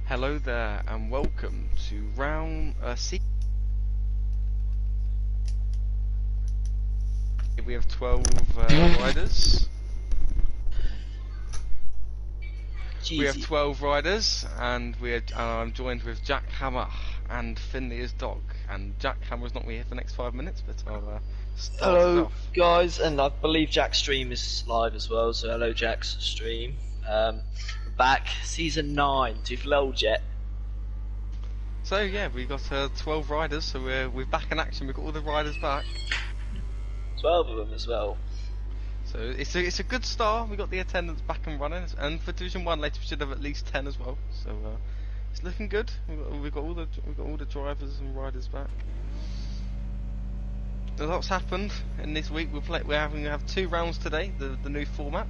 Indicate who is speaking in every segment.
Speaker 1: Hello there, and welcome to round C. We have 12 riders.
Speaker 2: Jeezy.
Speaker 1: We have 12 riders, and I'm joined with Jack Hammer and Finley as dog. And Jack Hammer's not here for the next 5 minutes, but I'll start it
Speaker 2: Hello
Speaker 1: off.
Speaker 2: guys, and I believe Jack's stream is live as well, so hello Jack's stream. Back, season 9, do VollGazzRacing.
Speaker 1: So yeah, we got 12 riders, so we're back in action. We've got all the riders back.
Speaker 2: 12 of them as well.
Speaker 1: So it's a good start. We got the attendance back and running, and for Division 1 later we should have at least 10 as well. So it's looking good. We've got all the drivers and riders back. A lot's happened in this week. We have 2 rounds today. The new format,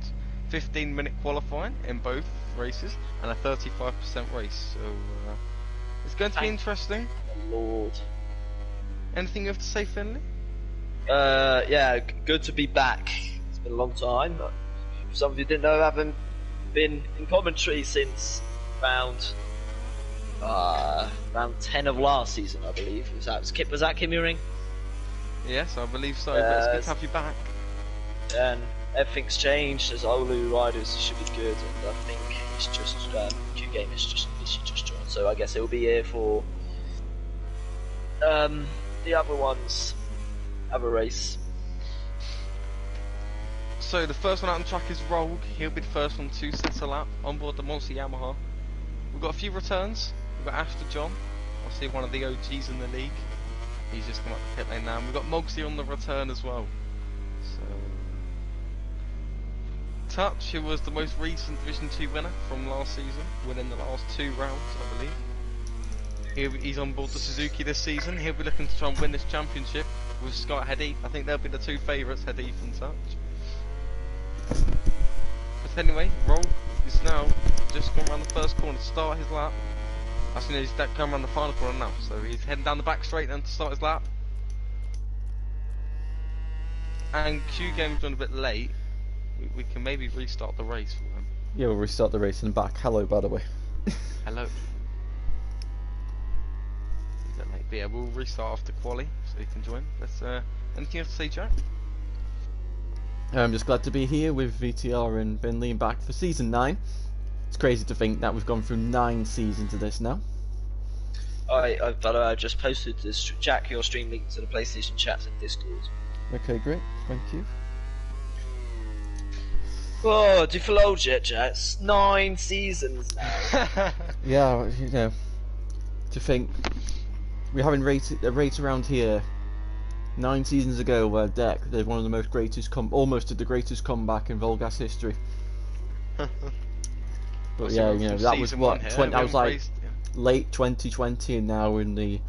Speaker 1: 15-minute qualifying in both races, and a 35% race. So it's going to be interesting.
Speaker 2: Oh, Lord.
Speaker 1: Anything you have to say, Finley?
Speaker 2: Yeah, good to be back. It's been a long time. Some of you didn't know I haven't been in commentary since round 10 of last season, I believe. Was that Kim Ring?
Speaker 1: Yes, I believe so. But it's good to have you back.
Speaker 2: And everything's changed. There's Olu riders should be good, and I think it's just Q Game is just joined. So I guess it will be here for the other race.
Speaker 1: So the first one out on track is Rogue. He'll be the first one to set a lap on board the Monster Yamaha. We've got a few returns. We've got Ashton John, obviously one of the OGs in the league. He's just come up the pit lane now. And we've got Mogsy on the return as well. So Touch, who was the most recent Division 2 winner from last season, winning the last 2 rounds, I believe. He's on board the Suzuki this season. He'll be looking to try and win this championship with Scott Hedith. I think they'll be the 2 favourites, Hedith and Touch. But anyway, Rogue is now just gone around the first corner to start his lap. Actually, he's going around the final corner now, so he's heading down the back straight then to start his lap. And Q Game's run a bit late. We can maybe restart the race for him.
Speaker 3: Yeah, we'll restart the race and back. Hello, by the way.
Speaker 1: Hello. But yeah, we'll restart after quali, so you can join. Anything else to say, Jack?
Speaker 3: I'm just glad to be here with VTR and Finley back for season 9. It's crazy to think that we've gone through 9 seasons of this now.
Speaker 2: I just posted this, Jack, your stream link to the PlayStation chat and Discord.
Speaker 3: Okay, great. Thank you.
Speaker 2: Oh, do VollGazzRacing, Jack? It's 9 seasons now.
Speaker 3: Yeah, you know, to think we're having a race around here 9 seasons ago where Deck did one of the most greatest almost did the greatest comeback in VollGazzRacing history. But yeah, you know, that was what that was like late 2020, and now in the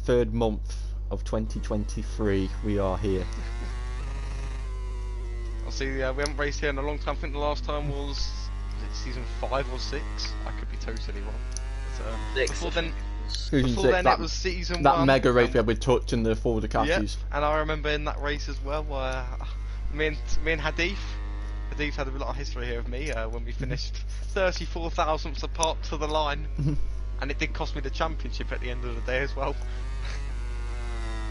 Speaker 3: 3rd month of 2023 we are here.
Speaker 1: I see. We haven't raced here in a long time. I think the last time was it season 5 or 6? I could be totally wrong. But, before then it was season 1.
Speaker 3: That mega race we had with Touch and the Ford Ducatis.
Speaker 1: Yep, and I remember in that race as well, me and Hedith had a lot of history here of me when we finished 34 thousandths apart to the line, and it did cost me the championship at the end of the day as well.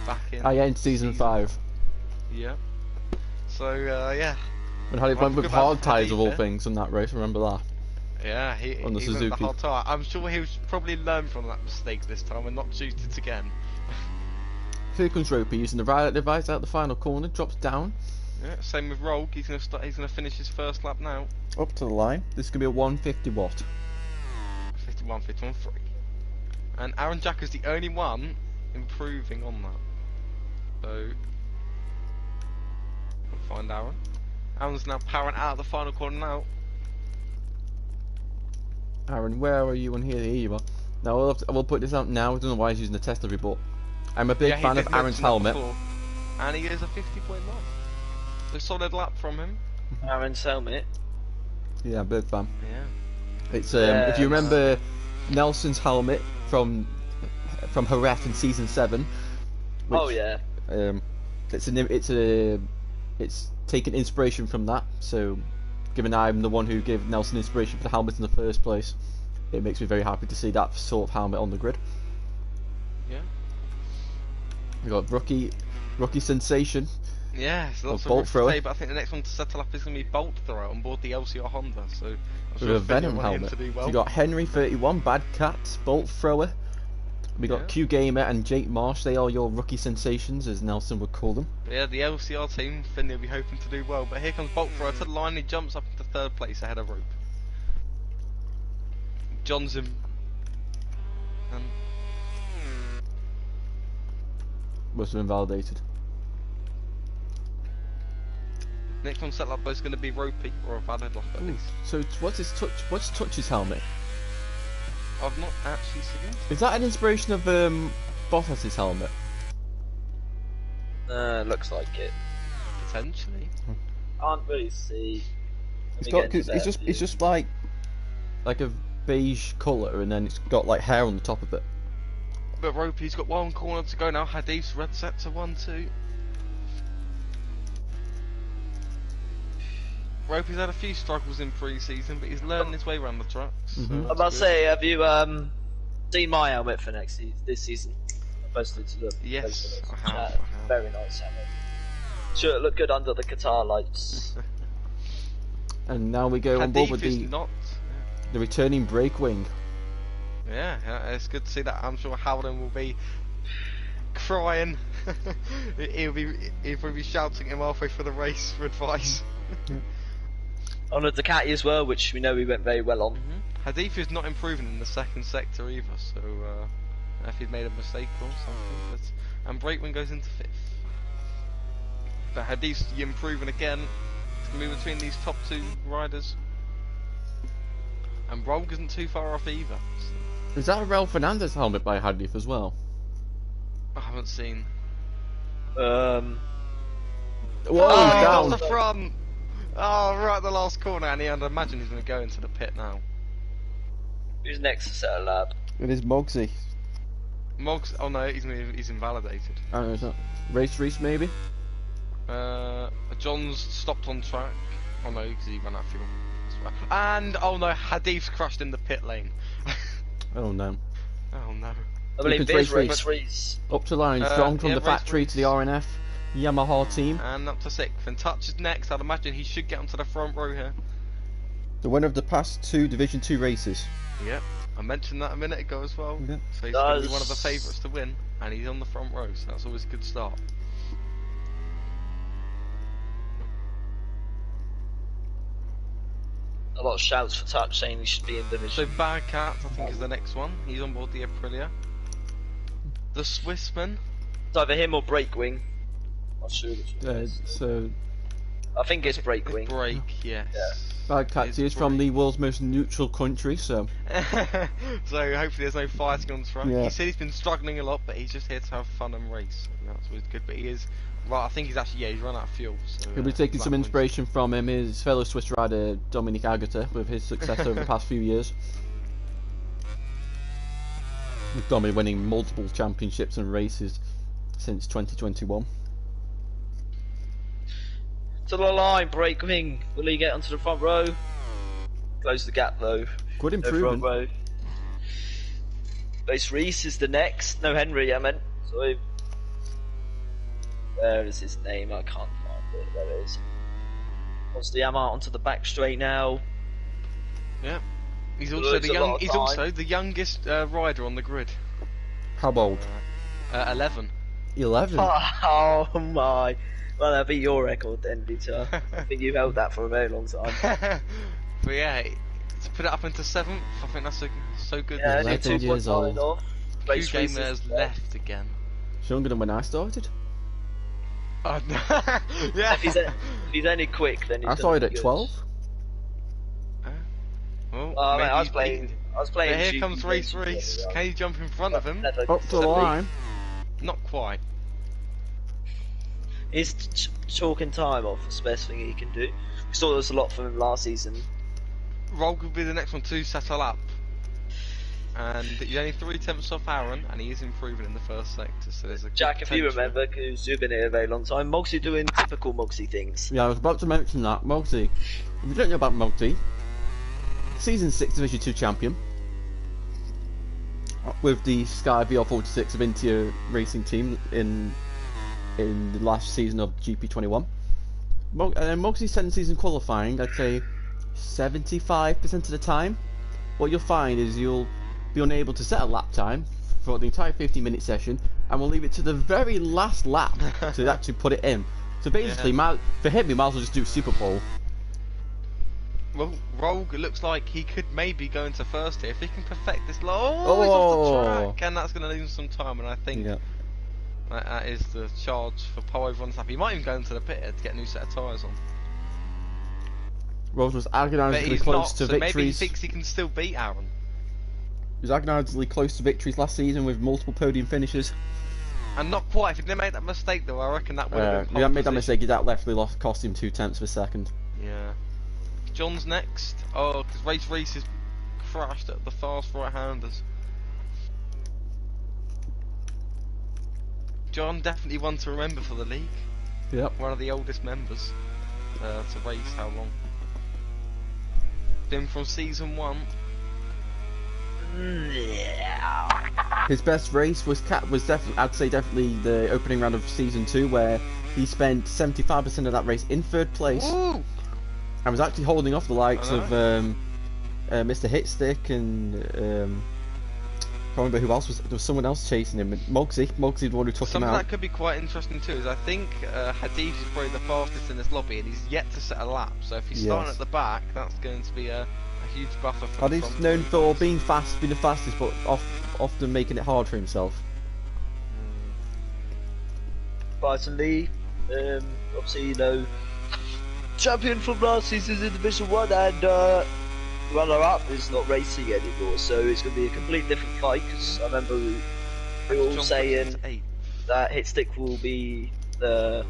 Speaker 1: Back in
Speaker 3: season 5.
Speaker 1: Yeah. So yeah.
Speaker 3: When Hardy went with hard tyres of all things in that race, remember that?
Speaker 1: Yeah, he
Speaker 3: on the Suzuki.
Speaker 1: Went with the hard tyre. I'm sure he'll probably learn from that mistake this time and not shoot it again.
Speaker 3: Here comes Ropey using the ride device out the final corner, drops down.
Speaker 1: Yeah, same with Rogue. He's gonna finish his first lap now.
Speaker 3: Up to the line. This is gonna be a 150 watt.
Speaker 1: 51, 51, 3. And Aaron Jack is the only one improving on that. So we'll find Aaron. Aaron's now powering out of the final corner now.
Speaker 3: Aaron, where are you on here? Here you are. Now I will put this out now. I don't know why he's using the test report. I'm a big fan of Aaron's helmet.
Speaker 1: And he is a 50.9. A solid lap from him.
Speaker 2: Aaron's helmet.
Speaker 3: Yeah, big fan.
Speaker 1: Yeah.
Speaker 3: It's if you remember Nelson's helmet from Jerez in season 7. Which,
Speaker 2: oh yeah.
Speaker 3: It's taken inspiration from that. So, given I'm the one who gave Nelson inspiration for the helmet in the first place, it makes me very happy to see that sort of helmet on the grid.
Speaker 1: Yeah.
Speaker 3: We got rookie sensation.
Speaker 1: Yeah, it's lots of
Speaker 3: Bolt
Speaker 1: room to
Speaker 3: thrower.
Speaker 1: say, but I think the next one to settle up is going to be Bolt Thrower on board the LCR Honda. So I'm
Speaker 3: With
Speaker 1: sure
Speaker 3: a Venom
Speaker 1: want him
Speaker 3: helmet.
Speaker 1: to do well.
Speaker 3: So you got Henry 31, Bad Cat, Bolt Thrower. We got
Speaker 1: Yeah.
Speaker 3: Q Gamer and Jake Marsh. They are your rookie sensations, as Nelson would call them.
Speaker 1: Yeah, the LCR team, Finley will be hoping to do well. But here comes Bolt Thrower to the line. He jumps up into third place ahead of Rope. John's in. And
Speaker 3: Must have been validated.
Speaker 1: next one set up is going to be Ropey or a valid lock at
Speaker 3: Ooh,
Speaker 1: least.
Speaker 3: so what's his touch? What's Touch's helmet?
Speaker 1: I've not actually seen it.
Speaker 3: Is that an inspiration of Bottas's helmet?
Speaker 2: Looks like it.
Speaker 1: Potentially.
Speaker 2: Can't really see.
Speaker 3: It's got cause it's just like a beige colour, and then it's got like hair on the top of it.
Speaker 1: But Ropey's got one corner to go now. Hadif's red set to 1-2. Ropey's had a few struggles in pre-season, but he's learning his way around the tracks.
Speaker 3: Mhm.
Speaker 1: So
Speaker 2: I
Speaker 1: that's
Speaker 2: must
Speaker 1: good.
Speaker 2: say, have you seen my helmet for this season? I posted to the
Speaker 1: Yes,
Speaker 2: Facebook
Speaker 1: I have,
Speaker 2: chat.
Speaker 1: I have.
Speaker 2: Very nice helmet. Sure, it looked good under the Qatar lights.
Speaker 3: And now we go on board with
Speaker 1: Hadif is
Speaker 3: the
Speaker 1: not.
Speaker 3: returning brake wing.
Speaker 1: Yeah, it's good to see that. I'm sure Howden will be crying. he'll probably be shouting him halfway through the race for advice.
Speaker 2: On a Ducati as well, which we know we went very well on.
Speaker 1: Hadif is not improving in the second sector either, so if he's made a mistake or something. And Breakwing goes into fifth. But Hadif's improving again. It's going to be between these top two riders. And Rolg isn't too far off either. So
Speaker 3: Is that a Raul Fernandez helmet by Hadif as well?
Speaker 1: I haven't seen.
Speaker 3: Whoa,
Speaker 1: Oh,
Speaker 3: he's
Speaker 1: he's
Speaker 3: down.
Speaker 1: off the front! Oh, right at the last corner, and I'd imagine he's going to go into the pit now.
Speaker 2: Who's next to set a lap?
Speaker 3: It is Mogsy.
Speaker 1: Moggs, oh no, he's invalidated.
Speaker 3: I don't know, is that Reese maybe?
Speaker 1: John's stopped on track. Oh no, because he ran out of fuel. That's right. And, oh no, Hadif's crashed in the pit lane.
Speaker 3: Oh no.
Speaker 1: Oh no.
Speaker 2: I believe
Speaker 3: could
Speaker 2: there's
Speaker 3: race
Speaker 2: Race Reese.
Speaker 3: Up to line, strong from
Speaker 1: yeah,
Speaker 3: the
Speaker 1: race
Speaker 3: factory to the RNF Yamaha team.
Speaker 1: And up to sixth. And Touch is next. I'd imagine he should get onto the front row here.
Speaker 3: The winner of the past two Division 2 races.
Speaker 1: Yep. I mentioned that a minute ago as well.
Speaker 3: Yeah.
Speaker 1: So he's going to be one of the favourites to win. And he's on the front row, so that's always a good start.
Speaker 2: A lot of shouts for Touch saying he should be in
Speaker 1: So
Speaker 2: Division.
Speaker 1: Bad Cat, I think, is the next one. He's on board the Aprilia. The Swissman.
Speaker 2: It's either him or Breakwing. Not sure which one it is.
Speaker 3: So
Speaker 2: I think it's Breakwing.
Speaker 1: Break, yes.
Speaker 2: Yeah.
Speaker 3: Bad Cat
Speaker 1: It's
Speaker 3: is from
Speaker 1: Break.
Speaker 3: the world's most neutral country, so
Speaker 1: So hopefully there's no fighting on the track.
Speaker 3: Yeah.
Speaker 1: He said he's been struggling a lot, but he's just here to have fun and race. And that's always good. But he is right. I think he's actually he's run out of fuel. So,
Speaker 3: he'll be taking
Speaker 1: that
Speaker 3: some
Speaker 1: wins.
Speaker 3: inspiration from his fellow Swiss rider Dominic Agata with his success over the past few years. With Dominic winning multiple championships and races since 2021.
Speaker 2: To the line, Breakwing. Will he get onto the front row? Close the gap though.
Speaker 3: Good
Speaker 2: No front
Speaker 3: improvement.
Speaker 2: row. Race Reese is the next. No, Henry, I meant. Sorry. Where is his name? I can't find it. There it is. Wants the Yamaha onto the back straight now.
Speaker 1: Yeah. He's
Speaker 2: It
Speaker 1: also
Speaker 2: looks
Speaker 1: the
Speaker 2: a lot
Speaker 1: young.
Speaker 2: of
Speaker 1: He's
Speaker 2: time.
Speaker 1: also the youngest rider on the grid.
Speaker 3: How old?
Speaker 1: 11.
Speaker 3: 11.
Speaker 2: Oh my. Well, that'll be your record then, Peter. I think you've held that for a very long time.
Speaker 1: But yeah, to put it up into 7th, I think that's so good.
Speaker 2: Yeah, only
Speaker 3: 11 years
Speaker 2: 2.9
Speaker 3: old.
Speaker 2: off.
Speaker 1: Q
Speaker 2: Race Reese
Speaker 1: Gamer has
Speaker 2: is
Speaker 1: left again.
Speaker 3: Younger than when I started.
Speaker 1: Oh, no. Yeah.
Speaker 2: If he's only quick, then he's
Speaker 3: I
Speaker 2: gonna
Speaker 3: started
Speaker 2: be
Speaker 3: at
Speaker 2: good.
Speaker 3: 12.
Speaker 1: Well,
Speaker 2: Oh, mate,
Speaker 1: maybe
Speaker 2: I was
Speaker 1: he's
Speaker 2: playing.
Speaker 1: beaten.
Speaker 2: I was playing.
Speaker 1: But here
Speaker 2: GP
Speaker 1: comes Race
Speaker 2: racing
Speaker 1: Reese.
Speaker 2: the other
Speaker 1: Can you jump in front of him?
Speaker 2: Never
Speaker 3: Up to the
Speaker 2: suddenly-
Speaker 3: line.
Speaker 1: Not quite.
Speaker 2: He's chalking time off. That's the best thing he can do. We saw this a lot from him last season.
Speaker 1: Rolg will be the next one to settle up. And he's only 3/10 off Aaron, and he is improving in the first sector. So there's a good
Speaker 2: Jack, if you
Speaker 1: potential.
Speaker 2: remember, because you've been here a very long time, Mogsy doing typical Mogsy things.
Speaker 3: Yeah, I was about to mention that. Mogsy. If you don't know about Mogsy, Season 6 Division 2 champion. with the Sky VR46 of Intia Racing team in the last season of GP21. Mugsy's second season qualifying, I'd say 75% of the time, what you'll find is you'll be unable to set a lap time for the entire 50-minute session, and we'll leave it to the very last lap to actually put it in. So basically, for him, we might as well just do Super Pole.
Speaker 1: Well, Rogue, it looks like he could maybe go into first here if he can perfect this. He's off the track, and that's going to lose him some time. And I think that is the charge for pole over on the lap. He might even go into the pit to get a new set of tyres on.
Speaker 3: Rose was agonisingly close to victories.
Speaker 1: Maybe he thinks he can still beat Aaron.
Speaker 3: He was agonisingly close to victories last season with multiple podium finishes.
Speaker 1: And not quite. If he didn't make that mistake, though, I reckon that would have been.
Speaker 3: If he hadn't made that mistake, that definitely cost him 0.2 of a second.
Speaker 1: Yeah. John's next. Oh, because Race has crashed at the fast right-handers. John definitely one to remember for the league.
Speaker 3: Yep.
Speaker 1: One of the oldest members to race. How long? Been from season 1.
Speaker 3: His best race was definitely, I'd say definitely the opening round of season 2, where he spent 75% of that race in 3rd place.
Speaker 1: Ooh.
Speaker 3: And was actually holding off the likes of Mr. Hitstick and I can't remember who else there was someone else chasing him. Mugsy the one who took him out.
Speaker 1: Something that could be quite interesting too is I think Hadid is probably the fastest in this lobby, and he's yet to set a lap. So if he's starting at the back, that's going to be a huge buffer for him.
Speaker 3: Hadid's known for being fast, being the fastest, but often making it hard for himself.
Speaker 2: Bryson Lee, obviously, you know, champion from last season in Division 1, and runner-up is not racing anymore, so it's going to be a completely different fight, because I remember we were all saying that Hitstick will be the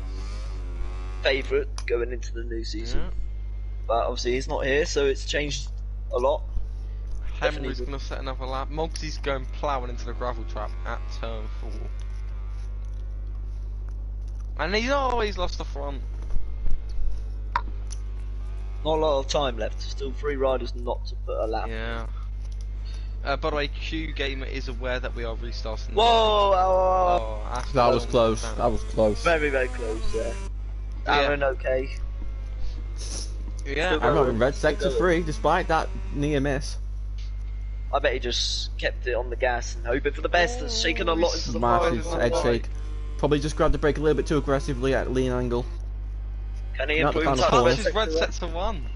Speaker 2: favourite going into the new season. Yeah. But obviously he's not here, so it's changed a lot.
Speaker 1: Henry's going to set another lap. Mogsy's going ploughing into the gravel trap at turn 4. And he's always lost the front.
Speaker 2: Not a lot of time left. Still 3 riders not to put a lap.
Speaker 1: Yeah. By the way, Q Gamer is aware that we are restarting.
Speaker 2: Whoa!
Speaker 3: That was close. That was close.
Speaker 2: Very, very close. Yeah. Aaron, okay.
Speaker 1: Yeah.
Speaker 3: I'm in red sector 3, despite that near miss.
Speaker 2: I bet he just kept it on the gas and hoping for the best and shaking a lot into the
Speaker 3: Massive edge shake. Probably just grabbed the brake a little bit too aggressively at lean angle.
Speaker 2: Can he improve
Speaker 1: touch? Red sector 1.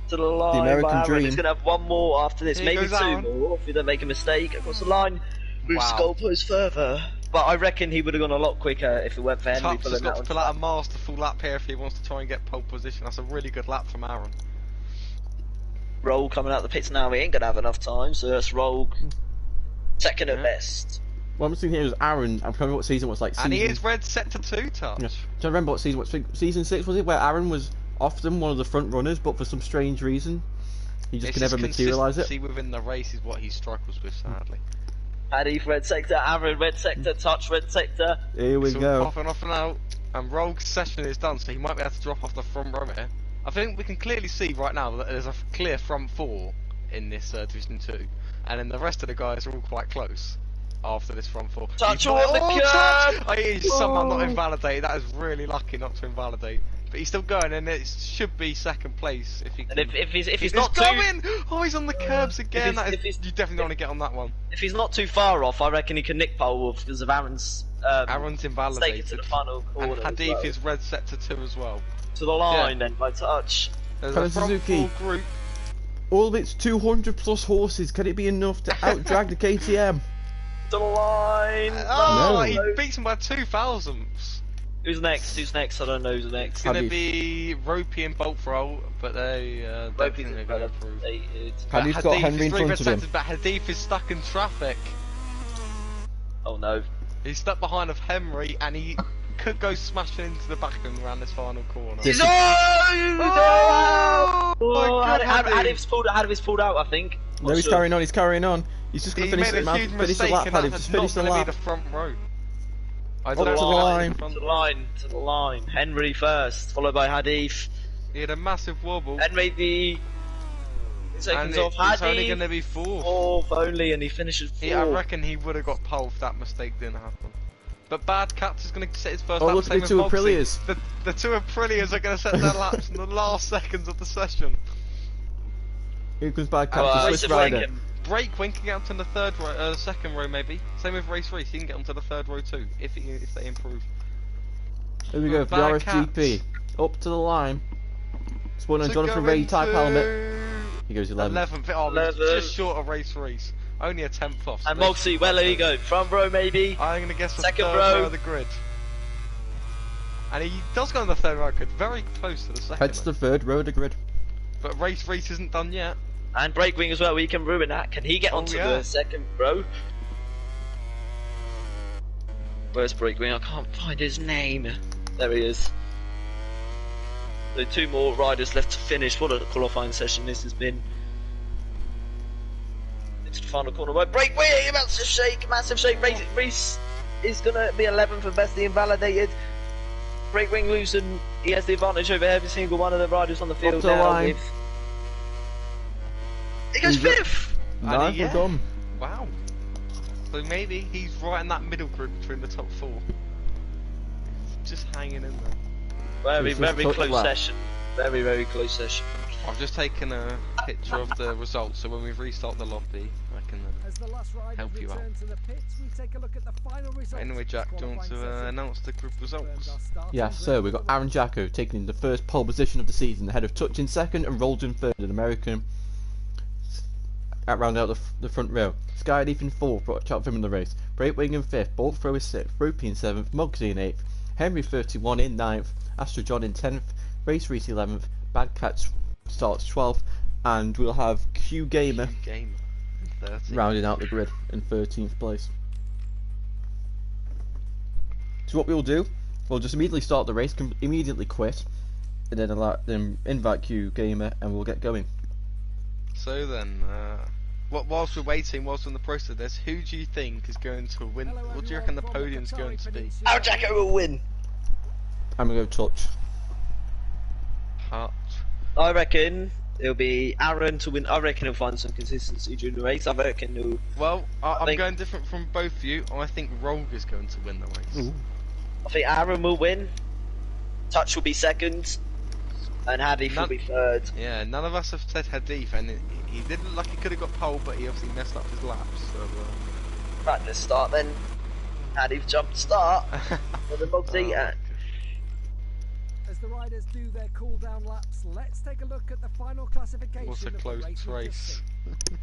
Speaker 2: To the line.
Speaker 3: The American Dream.
Speaker 2: He's going to have one more after this, maybe 2
Speaker 1: down.
Speaker 2: more if he don't make a mistake across the line. Moves goalpost further. But I reckon he would have gone a lot quicker if it went for Henry.
Speaker 1: Tubbs has got to pull out a masterful lap here if he wants to try and get pole position. That's a really good lap from Aaron.
Speaker 2: Rogue coming out the pits now. He ain't going to have enough time, so that's Rogue. Second at best.
Speaker 3: What I'm seeing here is Aaron. I'm trying to remember what season it was like.
Speaker 1: And he is red sector 2 touch.
Speaker 3: Yeah. Do I remember what season? Season 6 was it? Where Aaron was often one of the front runners, but for some strange reason, he just can never materialise it.
Speaker 1: Consistency within the race is what he struggles with, sadly.
Speaker 2: Paddy red sector, Aaron red sector, touch red sector.
Speaker 3: Here we go.
Speaker 1: Off and out, and Rogue's session is done, so he might be able to drop off the front row here. I think we can clearly see right now that there's a clear front 4 in this Division 2, and then the rest of the guys are all quite close after this front 4.
Speaker 2: Touch on the curb!
Speaker 1: Oh, he's somehow not invalidated. That is really lucky not to invalidate. But he's still going, and it should be second place if he can.
Speaker 2: And if he's not
Speaker 1: going! Oh, he's on the curbs again. You definitely want to get on that one.
Speaker 2: If he's not too far off, I reckon he can nick pole because of Aaron's
Speaker 1: invalidated.
Speaker 2: To the final corner.
Speaker 1: And Hadith is red sector 2 as well.
Speaker 2: To the line then by touch.
Speaker 1: There's a front 4 group.
Speaker 3: All of its 200 plus horses. Can it be enough to outdrag the KTM?
Speaker 2: To the line.
Speaker 1: Oh, he beats him by 2 thousandths.
Speaker 2: Who's next? I don't know who's next.
Speaker 1: It's going to be Ropey and Bolt Roll, but they don't think they're going to improve.
Speaker 3: Hadith's got Henry in front of him.
Speaker 1: But Hadith is stuck in traffic.
Speaker 2: Oh no.
Speaker 1: He's stuck behind of Henry, and he could go smashing into the back of him around this final corner.
Speaker 2: Hadith's pulled out, I think.
Speaker 3: No, he's carrying on. He's just going to finish the lap. Hadith just finished the lap.
Speaker 1: The front row.
Speaker 2: To the line. Henry first, followed by Hadith.
Speaker 1: He had a massive wobble.
Speaker 2: Henry the seconds
Speaker 1: And
Speaker 2: off.
Speaker 1: it's only going to be 4th.
Speaker 2: Fourth only, and he finishes fourth.
Speaker 1: I reckon he would have got pole if that mistake didn't happen. But Bad Cats is going to set his first
Speaker 3: Oh,
Speaker 1: lap.
Speaker 3: look at the two Aprilias.
Speaker 1: The two Aprilias are going to set their laps in the last seconds of the session.
Speaker 3: Here comes Bad Cat,
Speaker 2: Oh,
Speaker 3: the
Speaker 2: it's
Speaker 3: Swiss
Speaker 2: a
Speaker 3: rider.
Speaker 2: break.
Speaker 1: Breakwing can get up to the third row, second row maybe. Same with Race Reese, he can get onto the third row too, if they improve.
Speaker 3: Here we go for the
Speaker 1: Bad
Speaker 3: RSGP.
Speaker 1: Cats.
Speaker 3: Up to the line. Spawn on
Speaker 1: To
Speaker 3: Jonathan
Speaker 1: go
Speaker 3: Ray type
Speaker 1: into
Speaker 3: helmet. He goes 11th.
Speaker 1: 11th. Oh,
Speaker 2: 11th.
Speaker 1: just short of Race Reese. Only a 10th off. So
Speaker 2: And Moxie, well, there you go. Front row, maybe.
Speaker 1: I'm going to guess the
Speaker 2: Second
Speaker 1: third
Speaker 2: row.
Speaker 1: row of the grid. And he does go on the third row of the grid, very close to the second.
Speaker 3: Heads to the third row of the grid.
Speaker 1: But Race Reese isn't done yet.
Speaker 2: And Breakwing as well, we can ruin that. Can he get onto
Speaker 1: yeah.
Speaker 2: the second row? Where's Breakwing? I can't find his name. There he is. So 2 more riders left to finish. What a qualifying session this has been. Into the final corner. Breakwing about to shake, massive shake. Reese is going to be 11th and best invalidated. Breakwing losing. He has the advantage over every single one of the riders on the field
Speaker 3: to the
Speaker 2: now.
Speaker 3: line.
Speaker 2: He goes
Speaker 3: He's up.
Speaker 2: 5th!
Speaker 3: Nice,
Speaker 1: yeah.
Speaker 3: well done.
Speaker 1: Wow. So maybe he's right in that middle group between the top 4. Just hanging in there.
Speaker 2: Very,
Speaker 3: This is
Speaker 2: very
Speaker 3: top
Speaker 2: close
Speaker 3: lap.
Speaker 2: session. Very, very close session.
Speaker 1: I've just taken a picture of the results, so when we restart the lobby, I can
Speaker 4: As the last riders
Speaker 1: help you out.
Speaker 4: return to the pits, we take a look at the final results.
Speaker 1: Anyway, Jack, do you want to announce the group results?
Speaker 3: Yeah, so we've got Aaron Jacko taking the first pole position of the season, ahead of Touch in second and Rolls in third, an American. At round out the front row. Skyleaf in fourth, watch out for him in the race. Breakwing in fifth, Bolt Throw is sixth, Ropey in seventh, Mugsy in eighth, Henry 31 in ninth, Astro John in 10th, Race Reese 11th, Bad Cats starts 12th, and we'll have Q Gamer
Speaker 1: Game 30.
Speaker 3: rounding out the grid in 13th place. So what we'll do, we'll just immediately start the race, immediately quit, and then invite Q Gamer, and we'll get going.
Speaker 1: So then, whilst we're waiting, whilst we're in the process of this, who do you think is going to win? What do you reckon the podium's going to be?
Speaker 2: Aaron Jacko will win.
Speaker 3: I'm gonna go Touch.
Speaker 1: Hut.
Speaker 2: I reckon it'll be Aaron to win. I reckon he'll find some consistency during the race. I reckon he'll.
Speaker 1: Well, I'm
Speaker 2: think-
Speaker 1: going different from both of you. I think Rogue is going to win the race.
Speaker 3: Ooh.
Speaker 2: I think Aaron will win. Touch will be second, and Hadith will be third.
Speaker 1: Yeah, none of us have said Hadith, and he did look like he could have got pole, but he obviously messed up his laps. So.
Speaker 2: Right, let's start then. Hadith jumped start for the Moxie.
Speaker 4: As the riders do their cool down laps, let's take a look at the final classification.
Speaker 1: What's a
Speaker 4: of the
Speaker 1: close
Speaker 4: race we've just
Speaker 1: race?
Speaker 4: seen.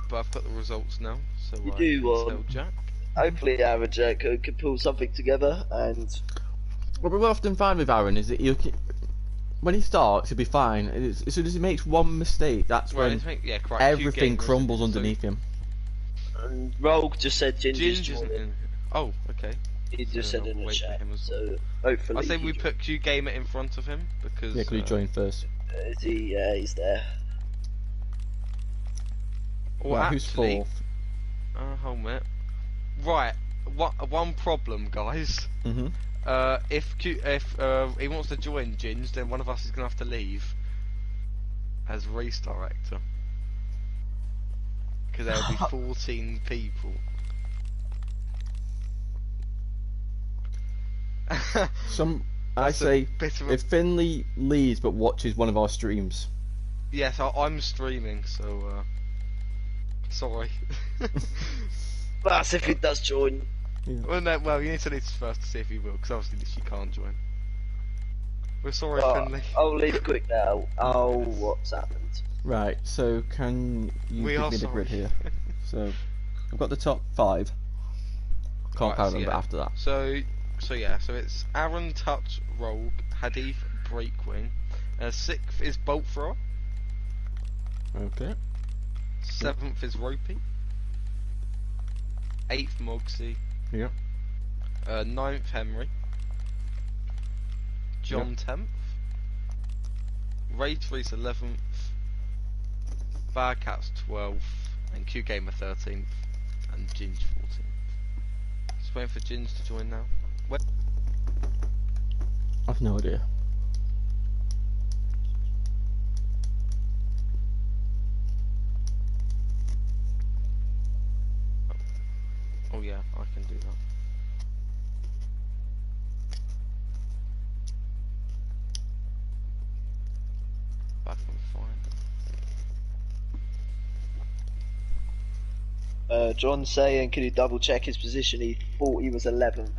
Speaker 1: But I've got the results now, so
Speaker 2: You
Speaker 1: I
Speaker 2: do,
Speaker 1: can tell Jack.
Speaker 2: Hopefully, Aaron Jacko can pull something together and.
Speaker 3: What we often find with Aaron is that when he starts, he'll be fine. As soon as he makes one mistake, that's when
Speaker 1: Yeah, correct.
Speaker 3: everything crumbles underneath him.
Speaker 2: And Rogue just said Ginger's
Speaker 1: Ginge isn't
Speaker 2: joining.
Speaker 1: in. Oh, okay.
Speaker 2: He just
Speaker 1: So
Speaker 2: said in the
Speaker 1: wait for
Speaker 2: chat.
Speaker 1: him as
Speaker 2: So hopefully.
Speaker 1: I say we put Q Gamer in front of him because.
Speaker 3: Yeah, 'cause he joined first.
Speaker 2: Is he? Yeah, he's there.
Speaker 1: Or
Speaker 3: Right, who's
Speaker 1: actually,
Speaker 3: fourth?
Speaker 1: hold a minute. Right, one problem, guys.
Speaker 3: Mhm.
Speaker 1: If he wants to join Ginge, then one of us is gonna have to leave as race director because there'll be 14 people.
Speaker 3: I
Speaker 1: That's a
Speaker 3: say
Speaker 1: bit of a-
Speaker 3: if Finley leads but watches one of our streams.
Speaker 1: Yes, I'm streaming, so sorry.
Speaker 2: That's if he does join.
Speaker 1: Well, no, well, you need to leave us first to see if he will, because obviously she can't join. We're sorry, Finley.
Speaker 2: I'll leave quick now. Oh, what's happened?
Speaker 3: Right, so can you
Speaker 1: We
Speaker 3: give
Speaker 1: are
Speaker 3: me the grid
Speaker 1: sorry.
Speaker 3: here? So I've got the top 5. Can't
Speaker 1: Right,
Speaker 3: count
Speaker 1: so
Speaker 3: them, but
Speaker 1: yeah.
Speaker 2: Uh,
Speaker 3: after that.
Speaker 1: So it's Aaron, Touch, Rogue, Hadith, Breakwing. 6th is Bolt Thrower.
Speaker 3: Okay.
Speaker 1: 7th is Ropey. 8th Mogsy.
Speaker 3: Yeah.
Speaker 1: 9th Henry. John 10th. Race Reese 11th. Bad Cats 12th. And Q Gamer 13th. And Ginge 14th. Just waiting for Ginge to join now.
Speaker 3: I've no idea.
Speaker 1: yeah, I can do that. Back on fine.
Speaker 2: John's saying, can you double check his position? He thought he was 11th.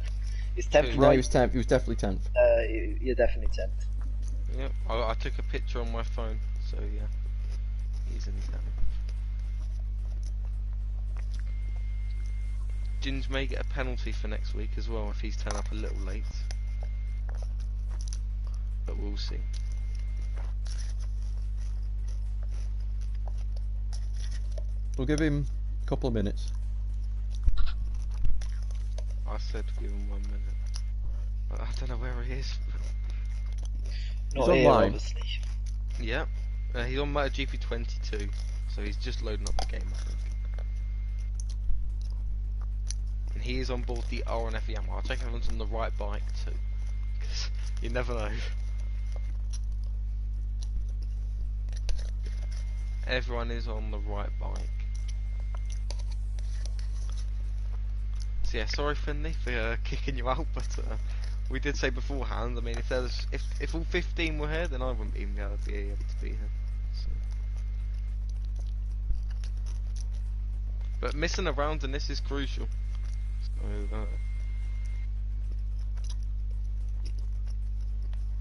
Speaker 2: He's 10th,
Speaker 1: Who?
Speaker 3: No,
Speaker 2: right?
Speaker 3: he was 10th. He was definitely 10th.
Speaker 2: You're definitely 10th.
Speaker 1: Yep, I took a picture on my phone, so yeah, he's in 10th. Jins may get a penalty for next week as well if he's turned up a little late. But we'll see.
Speaker 3: We'll give him a couple of minutes.
Speaker 1: I said give him 1 minute. I don't know where he is.
Speaker 2: Not
Speaker 3: He's
Speaker 2: here,
Speaker 3: online.
Speaker 2: obviously.
Speaker 1: Yep, he's on MotoGP 22, so he's just loading up the game, I think. And he is on board the R&F Yamaha. I'll check if everyone's on the right bike too, because you never know. Everyone is on the right bike. So yeah, sorry Finley for kicking you out, but we did say beforehand. I mean, if all 15 were here, then I wouldn't even be able to be here. So. But missing a round in this is crucial. So,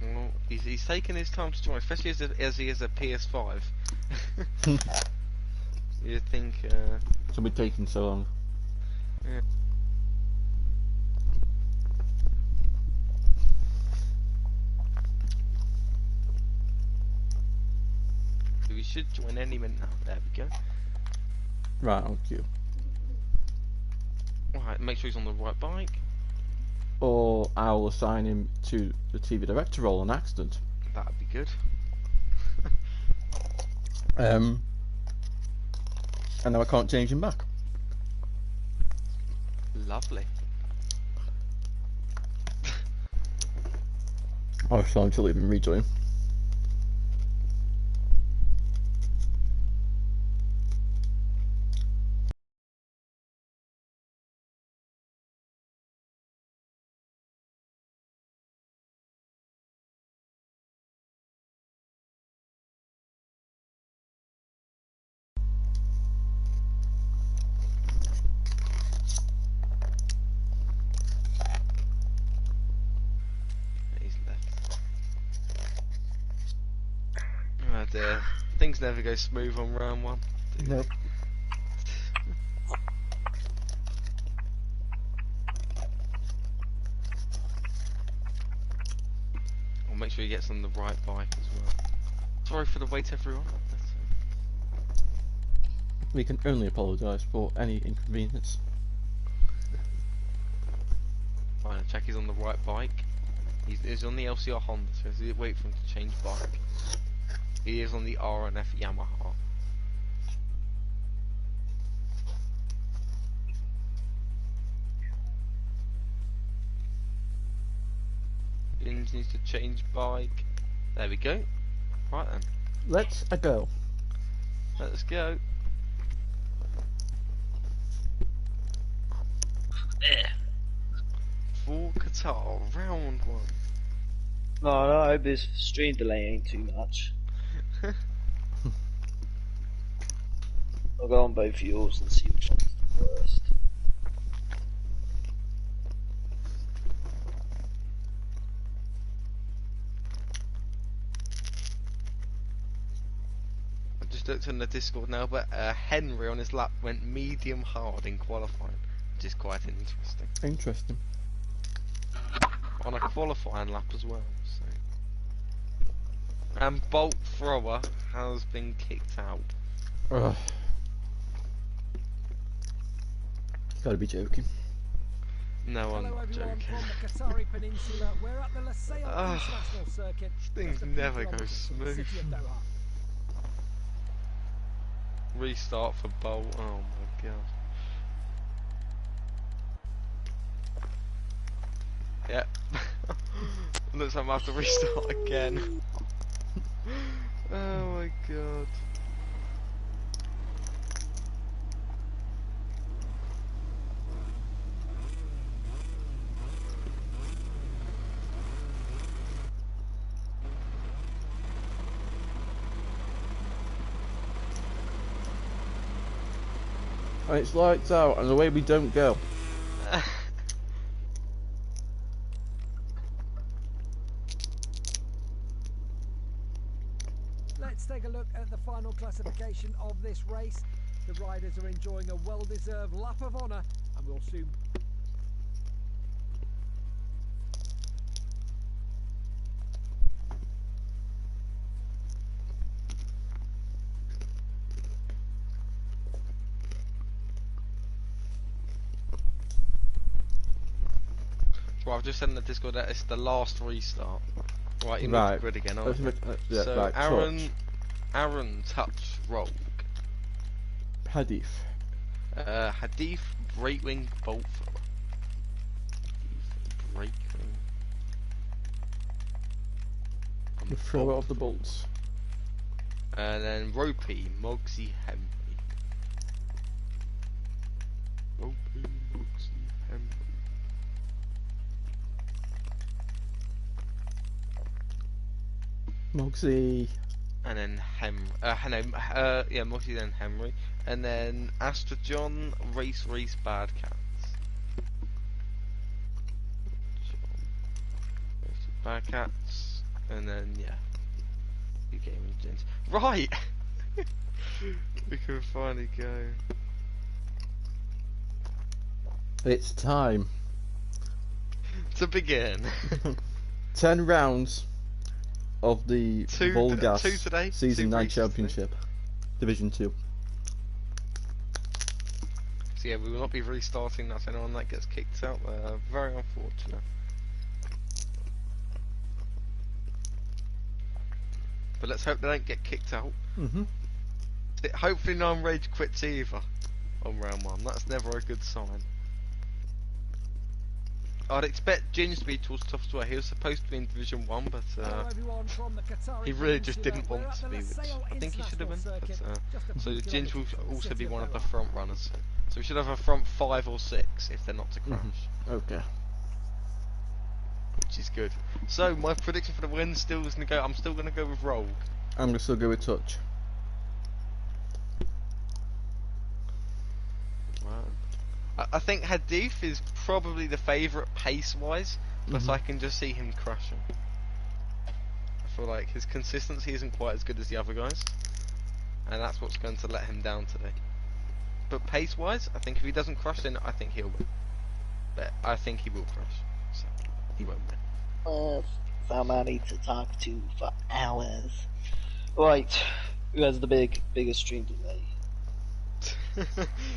Speaker 1: well, he's taking his time to join, especially as he is a PS5. You'd think.
Speaker 3: So we're taking so long.
Speaker 1: Yeah. So we should join any minute now. There we go.
Speaker 3: Right, on cue.
Speaker 1: Alright, make sure he's on the right bike.
Speaker 3: Or I'll assign him to the TV director role on accident.
Speaker 1: That'd be good.
Speaker 3: And now I can't change him back.
Speaker 1: Lovely.
Speaker 3: Oh, so I'm to leave him rejoin.
Speaker 1: He's left. Oh dear. Things never go smooth on round one.
Speaker 3: Nope.
Speaker 1: I'll make sure he gets on the right bike as well. Sorry for the wait, everyone.
Speaker 3: We can only apologise for any inconvenience.
Speaker 1: Fine, check he's on the right bike. He's on the LCR Honda, so wait for him to change bike. He is on the R&F Yamaha. James needs to change bike. There we go. Right then.
Speaker 3: Let's go.
Speaker 1: Let's go. For Qatar, round one.
Speaker 2: No, I hope this stream delay ain't too much. I'll go on both yours and see which one's the worst.
Speaker 1: I just looked on the Discord now, but Henry on his lap went medium hard in qualifying, which is quite interesting.
Speaker 3: Interesting.
Speaker 1: On a qualifying lap as well. So. And Bolt Thrower has been kicked out.
Speaker 3: Ugh. Gotta be joking.
Speaker 1: No, I'm
Speaker 4: Hello
Speaker 1: not
Speaker 4: everyone
Speaker 1: joking.
Speaker 4: from the Qatari Peninsula. We're at the Lusail International Circuit.
Speaker 1: Things
Speaker 4: just a few
Speaker 1: never go
Speaker 4: kilometres from the
Speaker 1: smooth.
Speaker 4: city of Doha.
Speaker 1: Restart for Bolt. Oh my god. Yep. Looks like I have to restart again. Oh my god.
Speaker 3: And it's lights out, and away we don't go.
Speaker 4: Let's take a look at the final classification of this race. The riders are enjoying a well-deserved lap of honour, and we'll soon...
Speaker 1: Well, I've just sent the Discord that it's the last restart. Right, you
Speaker 3: Right.
Speaker 1: move the grid again,
Speaker 3: Let's
Speaker 1: aren't you?
Speaker 3: make, yeah,
Speaker 1: So
Speaker 3: right,
Speaker 1: Aaron, touch, roll.
Speaker 3: Hadith.
Speaker 1: Hadith, Breakwing, Bolt thrower. Hadith, Breakwing.
Speaker 3: The thrower of the bolts.
Speaker 1: And then Ropey, Mogsy, Henry. Ropey, Mogsy, Henry.
Speaker 3: Moxie.
Speaker 1: And then yeah, Mogsy, then Henry. And then Astra John, Race, Bad Cats. Bad Cats. And then, yeah. You game engines. Right! We can finally go.
Speaker 3: It's time.
Speaker 1: To begin.
Speaker 3: 10 rounds of the
Speaker 1: Two
Speaker 3: VollGazzRacing
Speaker 1: today,
Speaker 3: Season
Speaker 1: two
Speaker 3: 9
Speaker 1: races
Speaker 3: Championship. Division 2.
Speaker 1: So yeah, we will not be restarting. That's anyone that gets kicked out. Very unfortunate. But let's hope they don't get kicked out.
Speaker 3: Mm-hmm.
Speaker 1: Hopefully no one rage quits either on round 1. That's never a good sign. I'd expect Ginge to be towards top as well. He was supposed to be in Division 1, but he really just didn't want to be, which I think he should have been. But, so Ginge will also be one of the front runners. So we should have a front 5 or 6 if they're not to crash.
Speaker 3: Okay.
Speaker 1: Which is good. So my prediction for the win still is gonna go. I'm still gonna go with Rogue.
Speaker 3: I'm gonna still go with Touch.
Speaker 1: Wow. I think Hadith is probably the favourite pace-wise, but I can just see him crushing. I feel like his consistency isn't quite as good as the other guys, and that's what's going to let him down today. But pace-wise, I think if he doesn't crush, then I think he'll win. But I think he will crush, so he won't win.
Speaker 2: Somebody to talk to for hours. Right, who has the biggest stream today?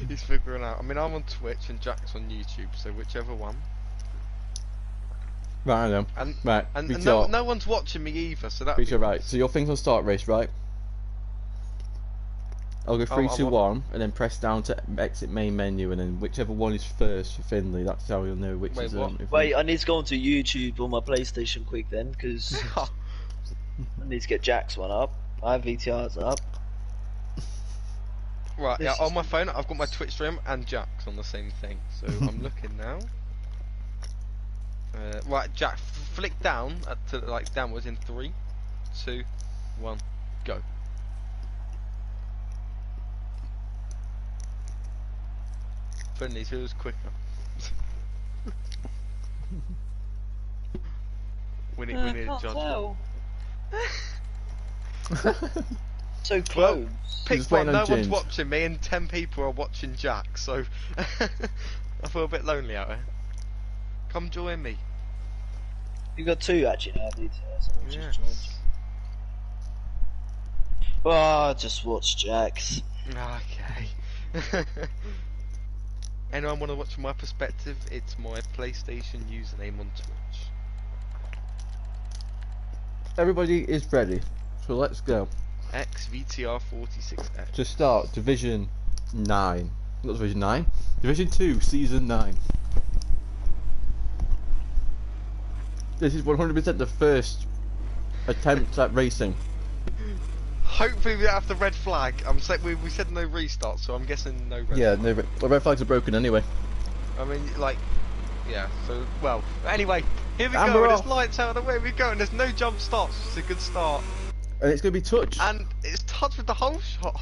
Speaker 1: He's figuring out. I mean, I'm on Twitch and Jack's on YouTube, so whichever one.
Speaker 3: Right, I know.
Speaker 1: And,
Speaker 3: right,
Speaker 1: and no one's watching me either, so that's
Speaker 3: right. So your thing's on start race, right? I'll go 3, 2, 1, and then press down to exit main menu, and then whichever one is first for Finley, that's how you'll know which is
Speaker 2: Wait, I need to go onto YouTube on my PlayStation quick then, because I need to get Jack's one up. My VTR's up.
Speaker 1: Right, yeah, on my phone I've got my Twitch stream and Jack's on the same thing, so I'm looking now. Right, Jack, flick down to like downwards in 3, 2, 1, go. Finley's who's quicker. we need a judge.
Speaker 2: So close.
Speaker 1: Pick one, no one's watching me and 10 people are watching Jack, so I feel a bit lonely out here. Come join me.
Speaker 2: You've got 2 actually now, dude.
Speaker 1: Yes.
Speaker 2: Oh, just watch Jack's.
Speaker 1: Okay. Anyone want to watch from my perspective? It's my PlayStation username on Twitch.
Speaker 3: Everybody is ready, so let's go.
Speaker 1: XVTR46X.
Speaker 3: To start, Division 9. Not Division 9. Division 2, Season 9. This is 100% the first attempt at racing.
Speaker 1: Hopefully we don't have the red flag. We said no restart, so I'm guessing no red
Speaker 3: Yeah,
Speaker 1: flag.
Speaker 3: the red flags are broken anyway.
Speaker 1: I mean, like, yeah, so, well, anyway, here we
Speaker 3: Amber
Speaker 1: go, and
Speaker 3: off.
Speaker 1: it's lights out, away we go, and there's no jump starts, it's a good start.
Speaker 3: And it's going to be Touch.
Speaker 1: And it's Touch with the whole shot.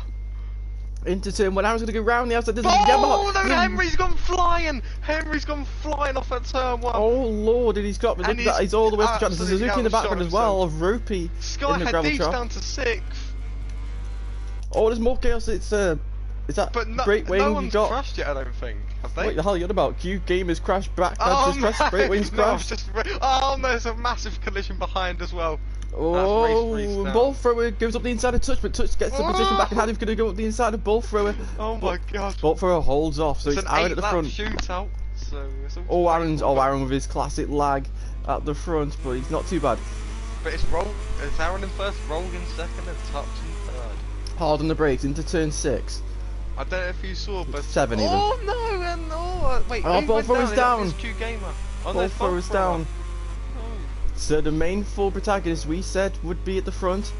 Speaker 3: Into turn one. Aaron's going to go round the outside. There's
Speaker 1: Oh
Speaker 3: Yamaha.
Speaker 1: no, Henry's gone flying! Henry's gone flying off at turn one.
Speaker 3: Oh lord, and he's got, look at
Speaker 1: And
Speaker 3: that, he's all the way up the track. There's a
Speaker 1: absolutely
Speaker 3: Suzuki in the
Speaker 1: outshot
Speaker 3: background as well, of
Speaker 1: himself.
Speaker 3: Ropey
Speaker 1: Sky
Speaker 3: in the gravel
Speaker 1: Hadid's
Speaker 3: trap.
Speaker 1: down to 6th.
Speaker 3: Oh, there's more chaos. It's is that
Speaker 1: But no,
Speaker 3: Great Wing
Speaker 1: no
Speaker 3: you
Speaker 1: one's
Speaker 3: got?
Speaker 1: crashed yet, I don't think. Have they?
Speaker 3: What the hell are you on about? Q Gamers crashed, back
Speaker 1: Oh
Speaker 3: just crashed, Great Wings
Speaker 1: no,
Speaker 3: crashed.
Speaker 1: oh no, there's a massive collision behind as well.
Speaker 3: Oh,
Speaker 1: Race now.
Speaker 3: ball thrower goes up the inside of Touch, but Touch gets the position back, and Hadif's going to go up the inside of ball thrower.
Speaker 1: Oh my god.
Speaker 3: Ball thrower holds off, so
Speaker 1: It's
Speaker 3: it's
Speaker 1: an
Speaker 3: Aaron at the
Speaker 1: 8-lap
Speaker 3: front.
Speaker 1: shootout. So it's
Speaker 3: Oh, Aaron with his classic lag at the front, but he's not too bad.
Speaker 1: But it's Aaron in first, Roll in second, and Touch in third.
Speaker 3: Hard on the brakes into turn 6.
Speaker 1: I don't know if you saw, but
Speaker 3: 7 even.
Speaker 1: Oh no, and oh wait,
Speaker 3: Oh,
Speaker 1: who
Speaker 3: ball
Speaker 1: went
Speaker 3: thrower's down.
Speaker 1: It's Q Gamer. Oh,
Speaker 3: Ball
Speaker 1: no,
Speaker 3: thrower's
Speaker 1: thrower.
Speaker 3: down. So the main 4 protagonists we said would be at the front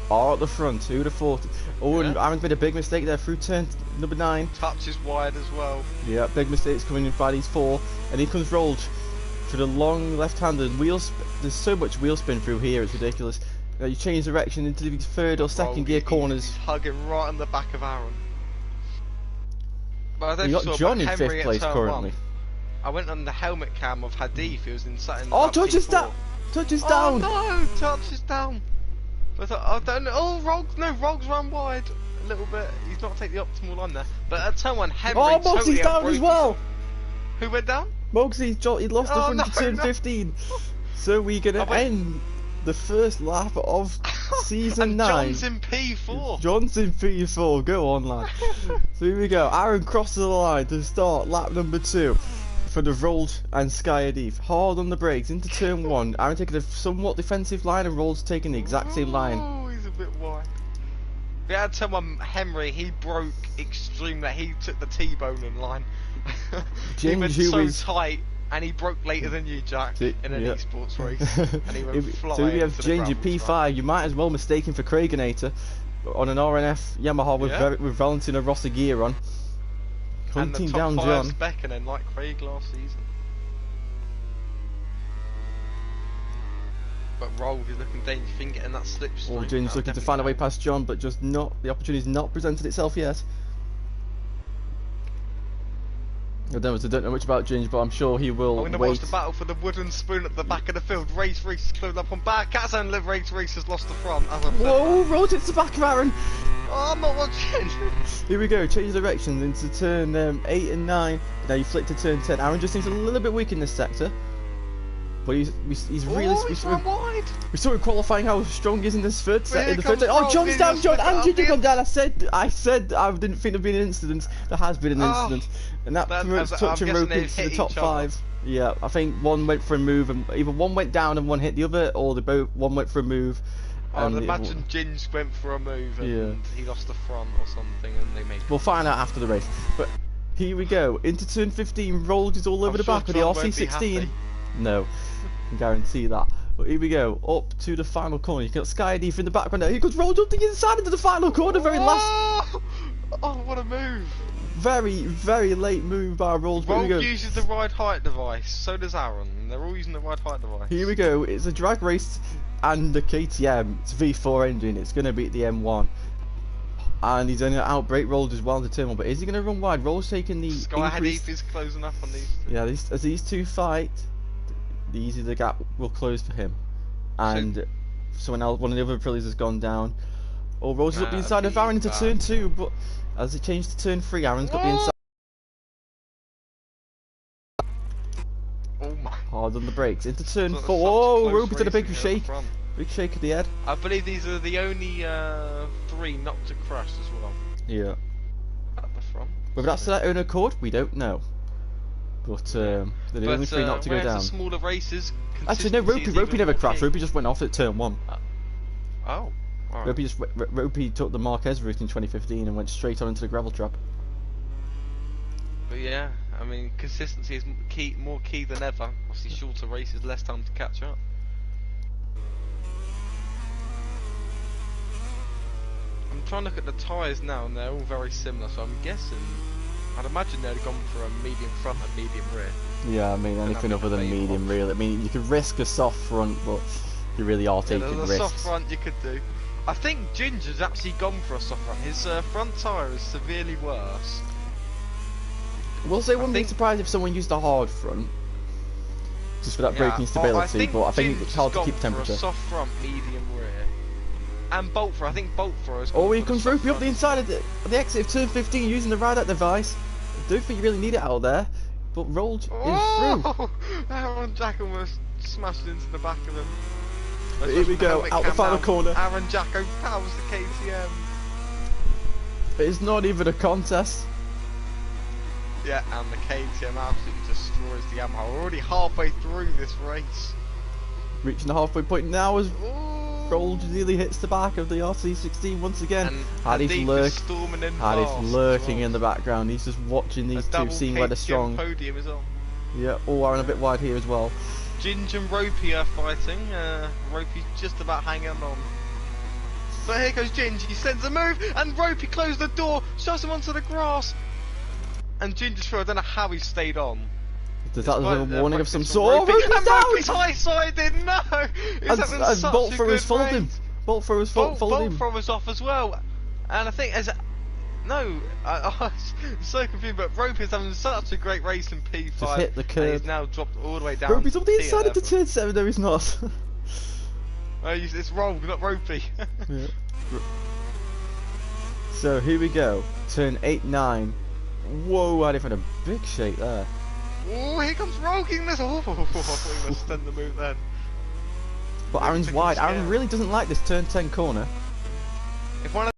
Speaker 3: are at the front. Who'd have thought? Oh, and
Speaker 1: Yeah.
Speaker 3: Aaron's made a big mistake there through turn number 9.
Speaker 1: Touch is wide as well.
Speaker 3: Yeah, big mistakes coming in by these 4, and he comes rolled for the long left-handed wheel. There's so much wheel spin through here, it's ridiculous. You change direction into the third or second gear corners.
Speaker 1: He's hugging right on the back of Aaron. But I don't
Speaker 3: You
Speaker 1: know if
Speaker 3: got
Speaker 1: you saw,
Speaker 3: John
Speaker 1: but
Speaker 3: in
Speaker 1: Henry
Speaker 3: 5th
Speaker 1: at
Speaker 3: place
Speaker 1: turn
Speaker 3: currently.
Speaker 1: 1. I went on the helmet cam of Hadif. He was in something.
Speaker 3: Oh,
Speaker 1: like
Speaker 3: Touch is
Speaker 1: P4.
Speaker 3: down! Touch is
Speaker 1: Oh
Speaker 3: down!
Speaker 1: no, Touch is down. But I don't know. Oh, Rog's run wide a little bit. He's not taking the optimal line there. But at turn 1, Henry
Speaker 3: Oh,
Speaker 1: totally
Speaker 3: Moxie's down as
Speaker 1: outbroke
Speaker 3: well!
Speaker 1: himself. Who went down?
Speaker 3: Moxie's he lost the
Speaker 1: Oh,
Speaker 3: front
Speaker 1: no,
Speaker 3: to turn
Speaker 1: no.
Speaker 3: 15. So we're gonna
Speaker 1: I went-
Speaker 3: end the first lap of season
Speaker 1: and
Speaker 3: 9.
Speaker 1: John's in P4.
Speaker 3: Johnson P4, go on lad. So here we go, Aaron crosses the line to start lap number 2 for the Rolled and Sky Hadif. Hard on the brakes into turn 1, Aaron taking a somewhat defensive line and Roll's taking the exact same line.
Speaker 1: Oh, he's a bit wide. We had someone, Henry, he broke extremely, he took the T-boning line. He
Speaker 3: Ginge,
Speaker 1: went
Speaker 3: who
Speaker 1: so
Speaker 3: is-
Speaker 1: tight, and he broke later than you, Jack, in an
Speaker 3: Yep.
Speaker 1: esports race. And he went flying
Speaker 3: So we have
Speaker 1: into the
Speaker 3: Ginger
Speaker 1: gravel
Speaker 3: P5,
Speaker 1: trap.
Speaker 3: you might as well mistake him for Kragenator on an RNF Yamaha with,
Speaker 1: Yeah.
Speaker 3: with Valentino Rossi gear on.
Speaker 1: And the
Speaker 3: Hunting
Speaker 1: top
Speaker 3: down
Speaker 1: 5
Speaker 3: John.
Speaker 1: Beckonen like Craig last season. But Roll is looking dangerous, I think, getting that slipstream.
Speaker 3: Or Ginger's
Speaker 1: That'll
Speaker 3: looking to find a way
Speaker 1: definitely
Speaker 3: past John, but just not, the opportunity's not presented itself yet. I don't know much about Ginger, but I'm sure he will
Speaker 1: I'm going to
Speaker 3: wait.
Speaker 1: watch the battle for the wooden spoon at the back of the field. Race is closed up on back. Cat's own live race has lost the front. As I've said
Speaker 3: Whoa,
Speaker 1: that.
Speaker 3: rolled into the back of Aaron!
Speaker 1: Oh, I'm not watching.
Speaker 3: Here we go, change directions into turn 8 and 9. Now you flick to turn 10. Aaron just seems a little bit weak in this sector. But he's really...
Speaker 1: Oh, he's run wide.
Speaker 3: We saw him qualifying how strong he is in this third set.
Speaker 1: Here
Speaker 3: In the third
Speaker 1: comes
Speaker 3: set. Oh,
Speaker 1: Roll,
Speaker 3: John's
Speaker 1: he
Speaker 3: down,
Speaker 1: just
Speaker 3: John,
Speaker 1: went
Speaker 3: and
Speaker 1: up
Speaker 3: Ginger
Speaker 1: the
Speaker 3: gone down. I said I didn't think there'd be an incident. There has been an incident. And that promotes
Speaker 1: I'm
Speaker 3: Touch and
Speaker 1: guessing
Speaker 3: Ropey
Speaker 1: they've
Speaker 3: to the
Speaker 1: hit
Speaker 3: top
Speaker 1: each other.
Speaker 3: 5. Yeah, I think one went for a move, and either one went down and one hit the other, or they both one went for a move.
Speaker 1: I'd
Speaker 3: and
Speaker 1: imagine Ginge went for a move and
Speaker 3: Yeah.
Speaker 1: he lost the front or something and they made.
Speaker 3: We'll find out after the race. But here we go. Into turn 15, Rolled is all over
Speaker 1: I'm
Speaker 3: the
Speaker 1: sure
Speaker 3: back with the
Speaker 1: John won't be
Speaker 3: RC16.
Speaker 1: happy.
Speaker 3: No, I can guarantee that. But here we go, up to the final corner. You got Sky Hadif in the background there. He goes rolled up the inside into the final corner. Very last,
Speaker 1: Oh, what a move!
Speaker 3: very late move by Rolled. But
Speaker 1: Roll
Speaker 3: here we go.
Speaker 1: uses the ride height device, so does Aaron. They're all using the ride height device.
Speaker 3: Here we go. It's a drag race and the KTM. It's a V4 engine. It's going to beat the M1. And he's going to outbrake Rolled as well into turn 1. But is he going to run wide? Roll's taking the
Speaker 1: Sky
Speaker 3: increase.
Speaker 1: Hadif is closing up on these two.
Speaker 3: Yeah, as these two fight, the easier the gap will close for him. And someone else, one of the other Aprilis has gone down. Oh, Rose is up the inside of Aaron into turn 2, but as it changed to turn 3, Aaron's got the inside.
Speaker 1: Oh my.
Speaker 3: Hard on the brakes into turn
Speaker 1: Sort of
Speaker 3: 4.
Speaker 1: such
Speaker 3: Oh,
Speaker 1: close
Speaker 3: Ruby did a big
Speaker 1: racing here at
Speaker 3: shake.
Speaker 1: the front.
Speaker 3: Big shake of the head.
Speaker 1: I believe these are the only 3 not to crash as well.
Speaker 3: Yeah.
Speaker 1: At the front.
Speaker 3: Whether that's to their own accord, we don't know. But they're the only 3 not to go
Speaker 1: when it's
Speaker 3: down.
Speaker 1: the smaller races,
Speaker 3: Actually, no,
Speaker 1: consistency is
Speaker 3: Ropey
Speaker 1: even
Speaker 3: never
Speaker 1: more
Speaker 3: crashed.
Speaker 1: key.
Speaker 3: Ropey just went off at turn 1.
Speaker 1: Oh. Alright.
Speaker 3: Ropey took the Marquez route in 2015 and went straight on into the gravel trap.
Speaker 1: But yeah, I mean, consistency is more key than ever. Obviously, shorter races, less time to catch up. I'm trying to look at the tyres now, and they're all very similar. So I'm guessing, I'd imagine they'd have gone for a medium front and medium rear.
Speaker 3: Yeah, I mean, anything
Speaker 1: that'd be
Speaker 3: other
Speaker 1: the
Speaker 3: than
Speaker 1: main
Speaker 3: medium,
Speaker 1: one.
Speaker 3: really. I mean, you could risk a soft front, but you really are
Speaker 1: Yeah,
Speaker 3: taking
Speaker 1: the
Speaker 3: risks.
Speaker 1: soft front you could do. I think Ginger's actually gone for a soft run. His front tyre is severely worse.
Speaker 3: We'll say, wouldn't be surprised if someone used a hard front, just for that braking stability. But I think it's hard to keep temperature.
Speaker 1: For a soft front, medium rear, and bolt throw. I think bolt throw is.
Speaker 3: Oh, here comes Ropey up the inside of the exit of turn 15 using the ride-out device. I don't think you really need it out there, but rolled is through.
Speaker 1: Aaron Jack almost smashed into the back of him.
Speaker 3: Here we go, out the final corner.
Speaker 1: Aaron Jack overpowers the KTM.
Speaker 3: It's not even a contest.
Speaker 1: Yeah, and the KTM absolutely destroys the Yamaha. We're already halfway through this race.
Speaker 3: Reaching the halfway point now as Rolled nearly hits the back of the RC16 once again. Hadif's lurking in the background. He's just watching these two, seeing where they're strong.
Speaker 1: Podium is on.
Speaker 3: Yeah, all Aaron a bit wide here as well.
Speaker 1: Ginge and Ropey are fighting. Ropey's just about hanging on. So here goes Ginge, he sends a move, and Ropey closed the door, shoves him onto the grass. And Ginger's through, I don't know how he stayed on.
Speaker 3: Does that have a warning of some sort? Oh, Ropey's
Speaker 1: and
Speaker 3: down!
Speaker 1: Ropey's high-sided, no!
Speaker 3: And Bolt Thrower's followed him. Bolt Thrower's followed him.
Speaker 1: Bolt Thrower's off as well. And I think as no, I was so confused, but Ropey's having such a great race in P5.
Speaker 3: Just hit the curb.
Speaker 1: He's now dropped all the way down.
Speaker 3: Ropey's on the inside of the turn 7, no he's not.
Speaker 1: Oh, it's Rogue, not Ropey.
Speaker 3: Yeah. So here we go, turn 8-9. Whoa, I'd had a big shake there.
Speaker 1: Oh, here comes Rogue in this. Oh, I thought he must send the move then.
Speaker 3: But Aaron's wide. Aaron really doesn't like this turn 10 corner.
Speaker 1: If one of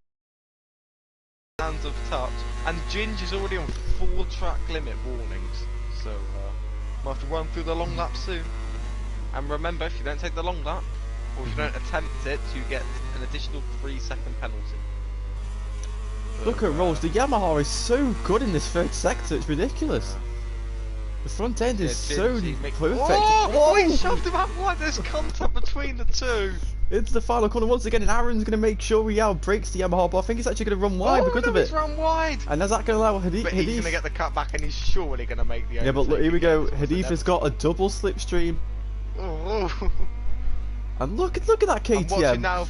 Speaker 1: the hands of touch, and Ginge is already on 4 track limit warnings, so we'll have to run through the long lap soon. And remember, if you don't take the long lap, or if you don't attempt it, you get an additional 3-second penalty.
Speaker 3: Look at Rolls, the Yamaha is so good in this third sector, it's ridiculous. The front end is so perfect.
Speaker 1: Oh, he shoved him out wide, there's contact between the two.
Speaker 3: It's the final corner once again, and Aaron's going to make sure he outbreaks the Yamaha, but I think he's actually going to run wide because of it.
Speaker 1: He's run wide.
Speaker 3: And is that going to allow Hadif?
Speaker 1: But he's going to get the cut back, and he's surely going to make the overtake.
Speaker 3: Yeah, but look, here we go. Hadif has got a double slipstream.
Speaker 1: Oh.
Speaker 3: And look at that KTM.
Speaker 1: I'm watching now.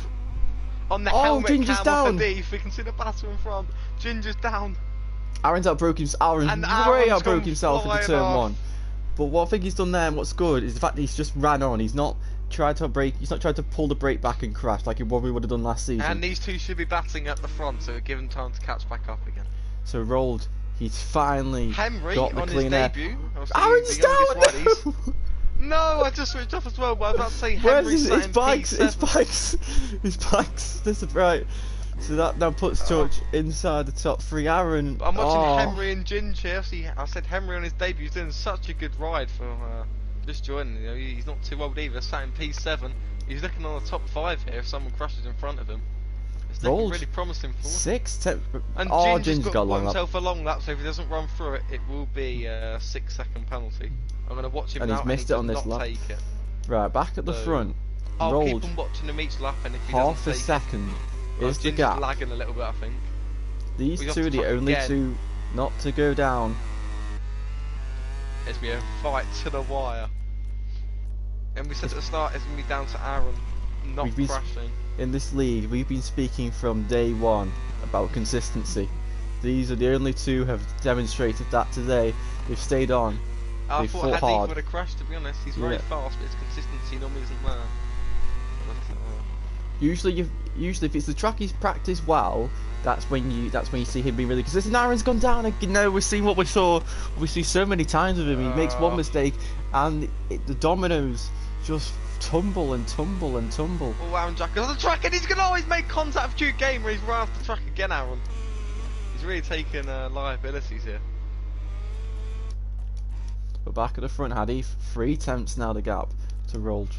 Speaker 1: On the helmet
Speaker 3: Ginger's
Speaker 1: cam of
Speaker 3: down.
Speaker 1: Hadif, we can see the battle in front. Ginger's down.
Speaker 3: Aaron's outbroke himself. Aaron's way outbroke himself into turn 1. But what I think he's done there, and what's good, is the fact that he's just ran on. He's not tried to brake. He's not tried to pull the brake back and crash like he probably would have done last season.
Speaker 1: And these two should be batting at the front, so give him time to catch back up again.
Speaker 3: So Rolled, he's finally
Speaker 1: Henry
Speaker 3: got the
Speaker 1: on
Speaker 3: clean
Speaker 1: his
Speaker 3: air.
Speaker 1: debut.
Speaker 3: Aaron's down.
Speaker 1: No, I just switched off as well. But I was about to say
Speaker 3: Where's
Speaker 1: Henry's
Speaker 3: his bikes? His bikes. This is right. So that now puts George inside the top 3. Aaron.
Speaker 1: I'm watching Henry and Ginge here. See, I said Henry on his debut. He's doing such a good ride for just joining. You know, he's not too old either. Sat in P7. He's looking on the top 5 here. If someone crashes in front of him, it's looking really promising for him.
Speaker 3: 6, 10.
Speaker 1: And
Speaker 3: Ginger's got
Speaker 1: a long lap. Himself a long lap. So if he doesn't run through it, it will be a 6-second penalty. I'm going to watch him
Speaker 3: and
Speaker 1: now.
Speaker 3: He's missed it on this lap. Right, back at the front.
Speaker 1: I'll keep on watching him each lap, and if he
Speaker 3: half a
Speaker 1: doesn't
Speaker 3: second is the
Speaker 1: Ginger's
Speaker 3: gap.
Speaker 1: lagging a little bit, I think.
Speaker 3: These two are the only two not to go down.
Speaker 1: It's going to be a fight to the wire. And we said at the start it's going to be down to Aaron not crashing. In
Speaker 3: this league, we've been speaking from day one about consistency. These are the only two who have demonstrated that today. They've stayed on.
Speaker 1: I
Speaker 3: They've
Speaker 1: thought
Speaker 3: fought hard.
Speaker 1: Hadif would have crashed, to be honest. He's very fast, but his consistency normally isn't there.
Speaker 3: Usually, if it's the track he's practiced well, that's when you see him being really consistent. Aaron's gone down again. No, we're seeing what we see so many times with him. He makes one mistake, and the dominoes just tumble and tumble and tumble.
Speaker 1: Oh, Aaron Jack is on the track, and he's gonna always make contact with Duke Gamer. He's right off the track again, Aaron. He's really taking liabilities here.
Speaker 3: But back at the front, Hadif 3 attempts now the gap to Rolge.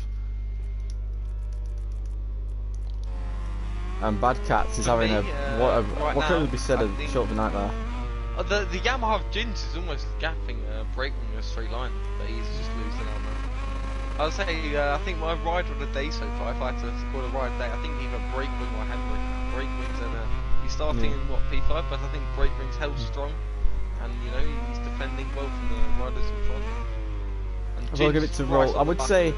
Speaker 3: And Bad Cats is having what could be said a short of a night there.
Speaker 1: The Yamaha Ginge is almost gapping braking a straight line, but he's just losing on that. I would say I think my ride of the day so far, if I had to call a ride day, I think either brake wing or Henry. Brake wings and he's starting in what P5, but I think brake wings held strong. And you know, he's defending well from the riders in front. And
Speaker 3: I'll give it to Roll. I would say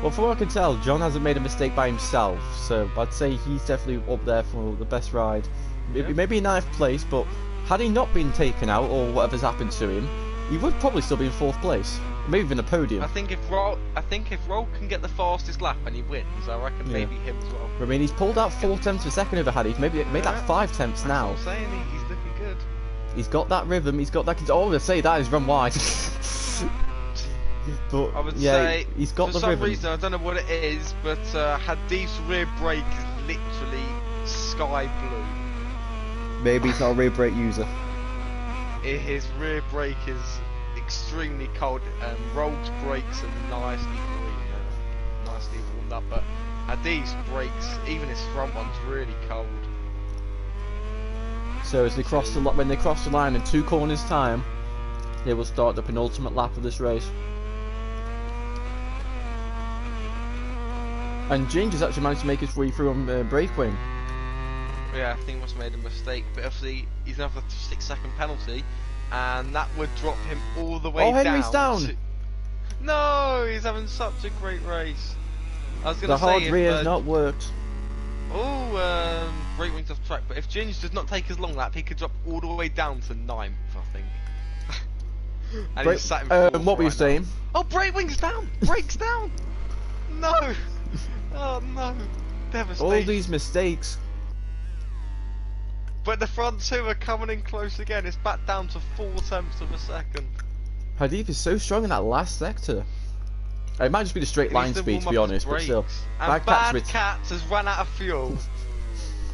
Speaker 3: Well, from what I can tell, John hasn't made a mistake by himself, so I'd say he's definitely up there for the best ride. Maybe 9th place, but had he not been taken out or whatever's happened to him, he would probably still be in 4th place, maybe even a podium.
Speaker 1: I think if Roll can get the fastest lap and he wins, I reckon maybe him as well.
Speaker 3: I mean, he's pulled out 4 tenths per second over Hadith, maybe made that 5 tenths now.
Speaker 1: That's what I'm saying, he's looking good.
Speaker 3: He's got that rhythm, he's got that. Oh, I say that is run wide. But
Speaker 1: I would
Speaker 3: yeah,
Speaker 1: say
Speaker 3: he's got the
Speaker 1: for some
Speaker 3: rhythm.
Speaker 1: reason I don't know what it is, but Hadith's rear brake is literally sky blue.
Speaker 3: Maybe he's not a rear brake user.
Speaker 1: His rear brake is extremely cold. Roll's brakes are nicely green, nicely warmed up, but Hadith's brakes, even his front one's really cold.
Speaker 3: So as they cross when they cross the line in 2 corners time, they will start the penultimate lap of this race. And Ginger's actually managed to make his way through on brake wing.
Speaker 1: Yeah, I think he must have made a mistake, but obviously he's another 6-second penalty, and that would drop him all the way down.
Speaker 3: Oh, Henry's down!
Speaker 1: No, he's having such a great race. I was going
Speaker 3: The
Speaker 1: to say
Speaker 3: hard rear has not worked.
Speaker 1: Brake wing's off track, but if Ginge does not take his long lap, he could drop all the way down to 9th, I think. And he's sat in 4th
Speaker 3: what were you
Speaker 1: right
Speaker 3: saying?
Speaker 1: now. Oh, brake wing's down! Brake's down! No! Oh no! Devastating.
Speaker 3: All these mistakes.
Speaker 1: But the front 2 are coming in close again. It's back down to 4 tenths of a second.
Speaker 3: Hadith is so strong in that last sector. It might just be the straight line speed, to be honest, but still.
Speaker 1: And Bad Cats has run out of fuel.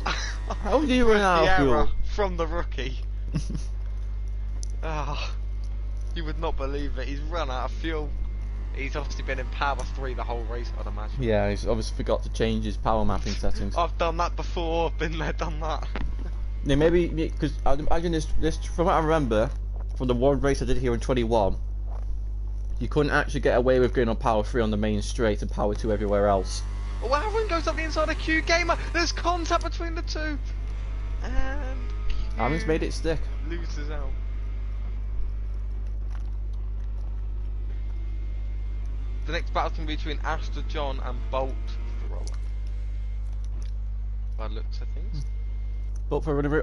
Speaker 3: How do you run out of fuel?
Speaker 1: From the rookie. You would not believe it. He's run out of fuel. He's obviously been in power 3 the whole race, I'd imagine.
Speaker 3: Yeah, he's obviously forgot to change his power mapping settings.
Speaker 1: I've done that before. Been there, done that.
Speaker 3: Yeah, maybe because I'd imagine this from what I remember from the one race I did here in 21, you couldn't actually get away with going on power 3 on the main straight and power 2 everywhere else.
Speaker 1: Oh, Aaron goes up the inside of Q Gamer. There's contact between the 2, and
Speaker 3: Aaron's made it stick.
Speaker 1: Loses out. The next battle's going to be between Astor John and Bolt the Roller. By looks of things.
Speaker 3: But for whatever.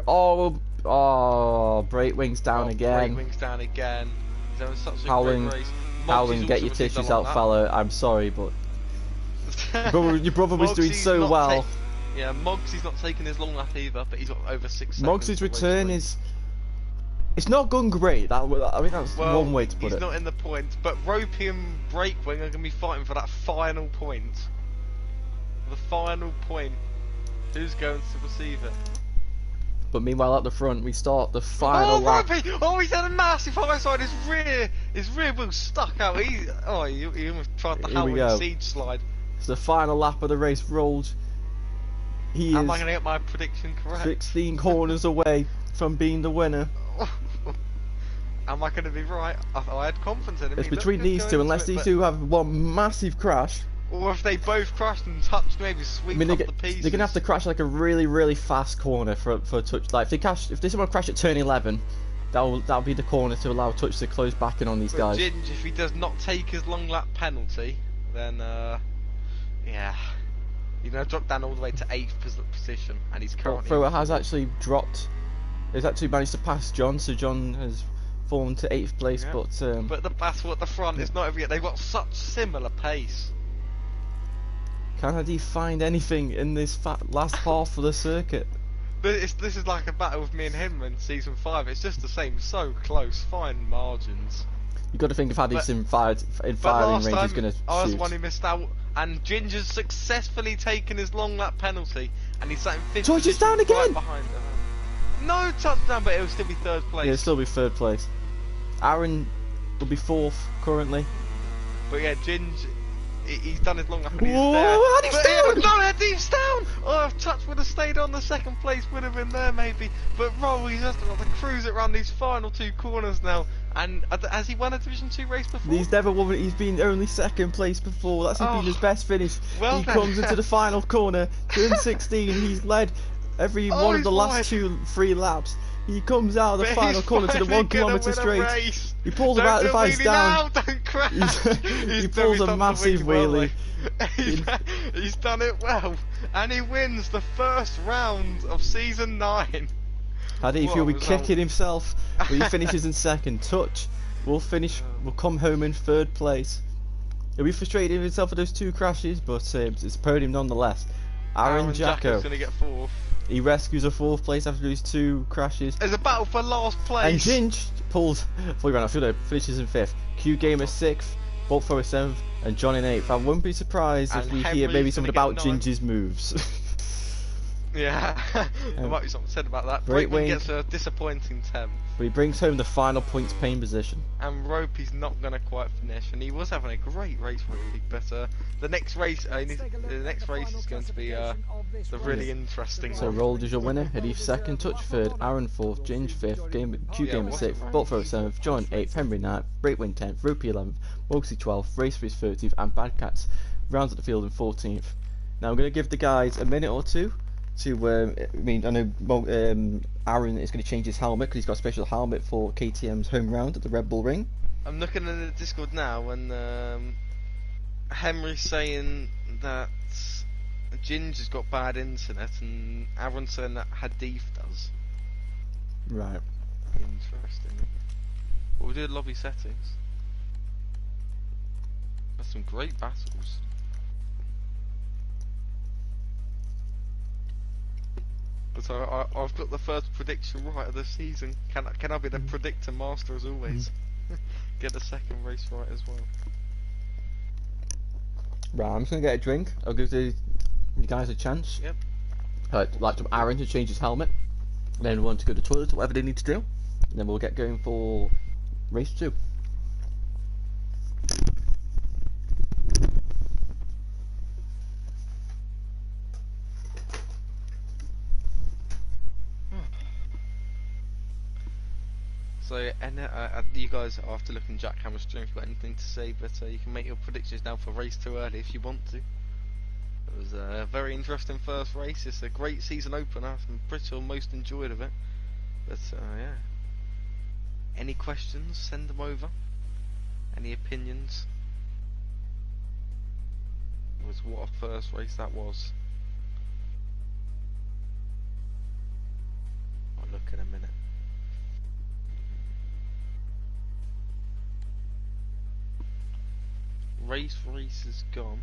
Speaker 3: Brake wings down again.
Speaker 1: Brake wings down again. He's having such a
Speaker 3: Howling,
Speaker 1: great race.
Speaker 3: Howling, get your tissues out, fella. I'm sorry, but your brother was doing so well.
Speaker 1: Yeah, Moggsy's not taking his long lap either, but he's got over 6 seconds.
Speaker 3: Moggsy's return is. It's not gone great. I mean, that's one way to put it.
Speaker 1: He's not in the points, but Ropey and Breakwing are going to be fighting for that final point. The final point. Who's going to receive it?
Speaker 3: But meanwhile, at the front, we start the final lap.
Speaker 1: Ropey! Oh, he's had a massive high side. His rear wheel stuck out. He almost tried the Howling Siege slide.
Speaker 3: It's the final lap of the race rolled.
Speaker 1: Am I going to get my prediction correct?
Speaker 3: 16 corners away from being the winner.
Speaker 1: Am I going to be right? I had confidence in him.
Speaker 3: It's between these two, unless these two have one massive crash.
Speaker 1: Or if they both crashed and touched, maybe sweep up the pieces.
Speaker 3: They're going to have to crash like a really, really fast corner for a touch. Like if they someone crash at turn 11, that'll be the corner to allow touch to close back in on these guys.
Speaker 1: Ginge, if he does not take his long lap penalty, then yeah, he's going to drop down all the way to 8th position, and he's currently.
Speaker 3: Thrower has actually dropped. He's actually managed to pass John, so John has fallen to 8th place. Yeah.
Speaker 1: But the battle at the front is not over yet. They've got such similar pace.
Speaker 3: Can he find anything in this last half of the circuit?
Speaker 1: This is like a battle with me and him in season 5. It's just the same, so close, fine margins.
Speaker 3: You got to think if Hadith's in firing range, he's going to shoot.
Speaker 1: I was the one who missed out, and Ginger's successfully taken his long lap penalty, and he's sat in 5th
Speaker 3: George is down again!
Speaker 1: Right behind her. No touchdown, but it'll still be 3rd place.
Speaker 3: Yeah, it'll still be 3rd place. Aaron will be 4th currently.
Speaker 1: But yeah, Ginge, he's done his long lap and he's
Speaker 3: Whoa,
Speaker 1: there.
Speaker 3: Hadith's down!
Speaker 1: No, Hadith's down! Oh, if Touch would have stayed on, the 2nd place would have been there maybe. But Roll, he's just got to cruise it around these final 2 corners now. And has he won a Division 2 race before?
Speaker 3: He's never won. He's been only 2nd place before. That's been his best finish.
Speaker 1: Well
Speaker 3: he comes into the final corner, turn 16. He's led every one of the last 3 laps. He comes out of the final corner to the 1 kilometre straight. He pulls about the vice down.
Speaker 1: Don't crashed.
Speaker 3: He pulls a massive wheelie.
Speaker 1: He's done it well, and he wins the first round of season 9.
Speaker 3: Hadif,
Speaker 1: What
Speaker 3: he'll be
Speaker 1: a result.
Speaker 3: kicking himself, but he finishes in second. Touch will come home in third place. He'll be frustrated with himself for those 2 crashes, but it's a podium nonetheless. Aaron Jacko's
Speaker 1: going to get 4th.
Speaker 3: He rescues a 4th place after those 2 crashes.
Speaker 1: There's a battle for last
Speaker 3: And
Speaker 1: place.
Speaker 3: Ginge pulls, before he ran off, finishes in 5th. Q Gamer 6th, Bolt Thrower 7th, and John in 8th. I wouldn't be surprised if
Speaker 1: And
Speaker 3: we hear
Speaker 1: Henry's
Speaker 3: maybe something
Speaker 1: gonna
Speaker 3: about
Speaker 1: get 9th.
Speaker 3: Ginge's moves.
Speaker 1: Yeah, there might be something said about that.
Speaker 3: Great
Speaker 1: Brakeman
Speaker 3: wing.
Speaker 1: gets a disappointing 10th.
Speaker 3: But he brings home the final points paying position.
Speaker 1: And Ropey's not going to quite finish, and he was having a great race, Ropey. But the next race, the next race is going to be the really interesting
Speaker 3: So
Speaker 1: one.
Speaker 3: Rolled is your winner, Hadif 2nd, Touch 3rd, Aaron 4th, Ginge 5th, Q Gamer 6th, Bolt Thrower 7th, John 8th, Henry 9th, Breakwing 10th, Ropey 11th, Moxie 12th, Race Freeze 30th, and Bad Cats rounds at the field in 14th. Now I'm going to give the guys a minute or two to, I know Aaron is going to change his helmet because he's got a special helmet for KTM's home round at the Red Bull Ring.
Speaker 1: I'm looking at the Discord now, and Henry's saying that Ginge has got bad internet, and Aaron's saying that Hadif does.
Speaker 3: Right.
Speaker 1: Interesting. Well, we did lobby settings. That's some great battles. So I've got the first prediction right of the season. Can I be the predictor master as always? Get the second race right as well.
Speaker 3: Right, I'm just going to get a drink. I'll give you guys a chance.
Speaker 1: Yep.
Speaker 3: I'd like Aaron to change his helmet. Then want to go to the toilet or whatever they need to do. And then we'll get going for race 2.
Speaker 1: So, and you guys, after looking Jack Hammer's stream, if you've got anything to say, but you can make your predictions now for race 2 early if you want to. It was a very interesting first race. It's a great season opener. I'm pretty sure most enjoyed of it. But yeah. Any questions? Send them over. Any opinions? It was what a first race that was. I'll look in a minute. Race is gone.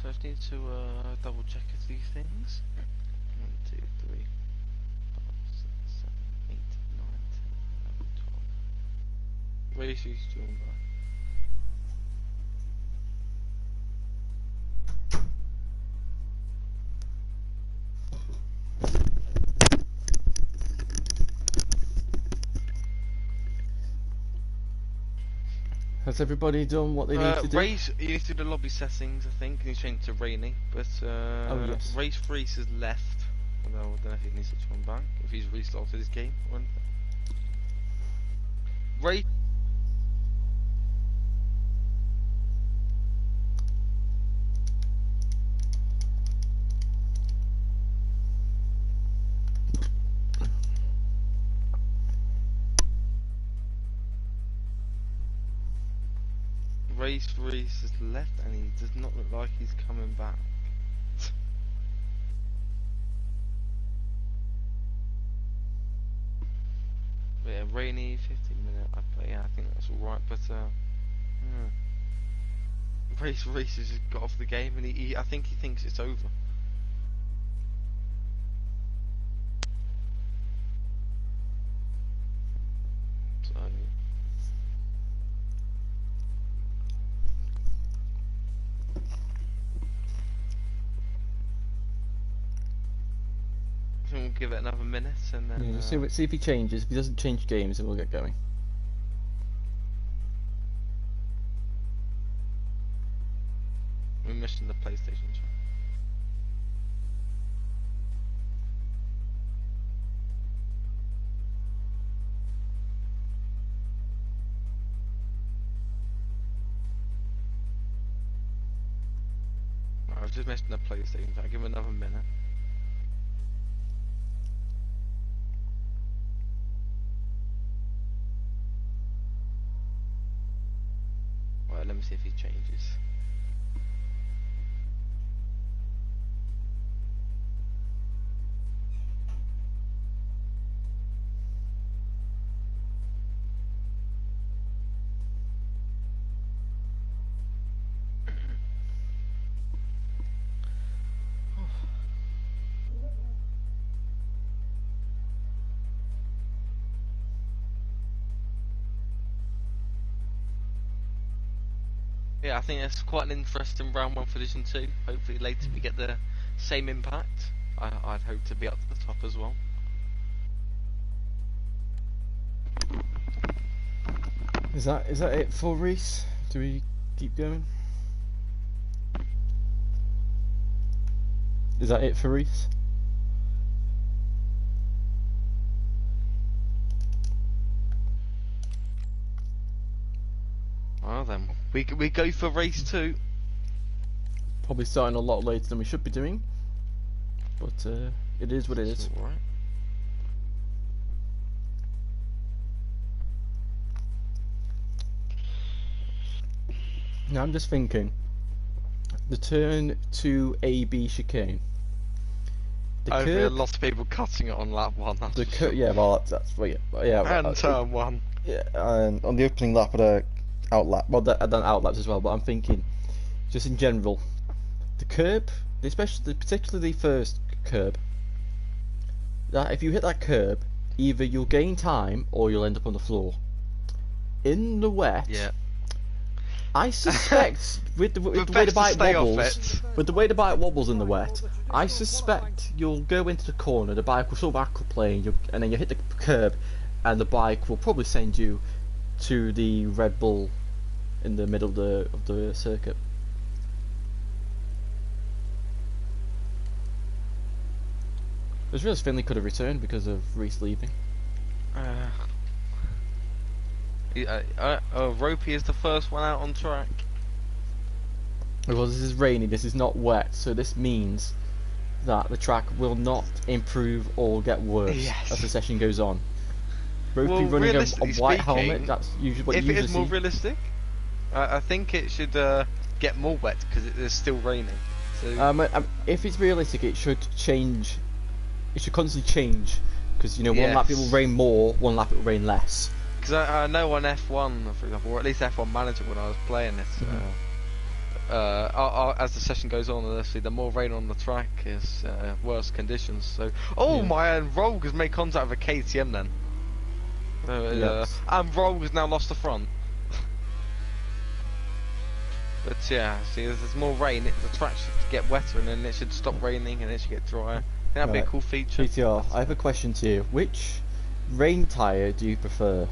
Speaker 1: So I just need to double check a few things. 1, 2, 3, 5, 6, 7, 8, 9, 10, 11, 12. Race is drawn by.
Speaker 3: Has everybody done what they need to do?
Speaker 1: Race, you need to do the lobby settings, I think, and you change it to rainy. But
Speaker 3: Oh, yes.
Speaker 1: Race Freeze is left. I don't know if he needs to turn back, if he's restarted his game or anything. Race. Race Freeze is left, and he does not look like he's coming back. But yeah, rainy 15 minute. Yeah, I think that's alright. But Reese has just got off the game, and I think he thinks it's over. So. I think we'll give it another minute, and then.
Speaker 3: Yeah, just see if he changes. If he doesn't change games, then we'll get going.
Speaker 1: We're missing the PlayStation chat. I was just missing the PlayStation chat. Give him another minute. Right, let me see if he changes. Yeah, I think it's quite an interesting round one for Division 2. Hopefully later we get the same impact. I'd hope to be up to the top as well.
Speaker 3: Is that it for Reese? Do we keep going? Is that it for Reese?
Speaker 1: Well then, we go for race 2.
Speaker 3: Probably starting a lot later than we should be doing, but it is what it is.
Speaker 1: Alright.
Speaker 3: Now I'm just thinking, the turn to AB chicane.
Speaker 1: I feel a lot of people cutting it on lap 1.
Speaker 3: Yeah, well that's well, yeah.
Speaker 1: And turn 1.
Speaker 3: Yeah, and on the opening lap, out lap. Well, I've done out laps as well, but I'm thinking, just in general, the curb, particularly the first curb. That if you hit that curb, either you'll gain time or you'll end up on the floor. In the wet.
Speaker 1: Yeah.
Speaker 3: I suspect with the way the bike wobbles, in the wet, I suspect you'll go into the corner, the bike will sort of aquaplane, and then you hit the curb, and the bike will probably send you to the Red Bull in the middle of the circuit. It was realised Finley could have returned because of Reese leaving.
Speaker 1: Ropey is the first one out on track.
Speaker 3: Well, this is rainy, this is not wet, so this means that the track will not improve or get worse as the session goes on. Ropey running a white helmet, that's usually what you usually see. If it is
Speaker 1: more realistic, I think it should get more wet because it is still raining. So
Speaker 3: if it's realistic, it should change. It should constantly change because one lap it will rain more, one lap it will rain less.
Speaker 1: Because I know on F1, for example, or at least F1 Manager when I was playing it, as the session goes on, obviously the more rain on the track is worse conditions. So, my Rogue has made contact with a KTM then. And Rogue has now lost the front. But yeah, see, there's more rain, the track should get wetter and then it should stop raining and it should get drier. That'd be a cool feature.
Speaker 3: PTR, I have a question to you. Which rain tyre do you prefer?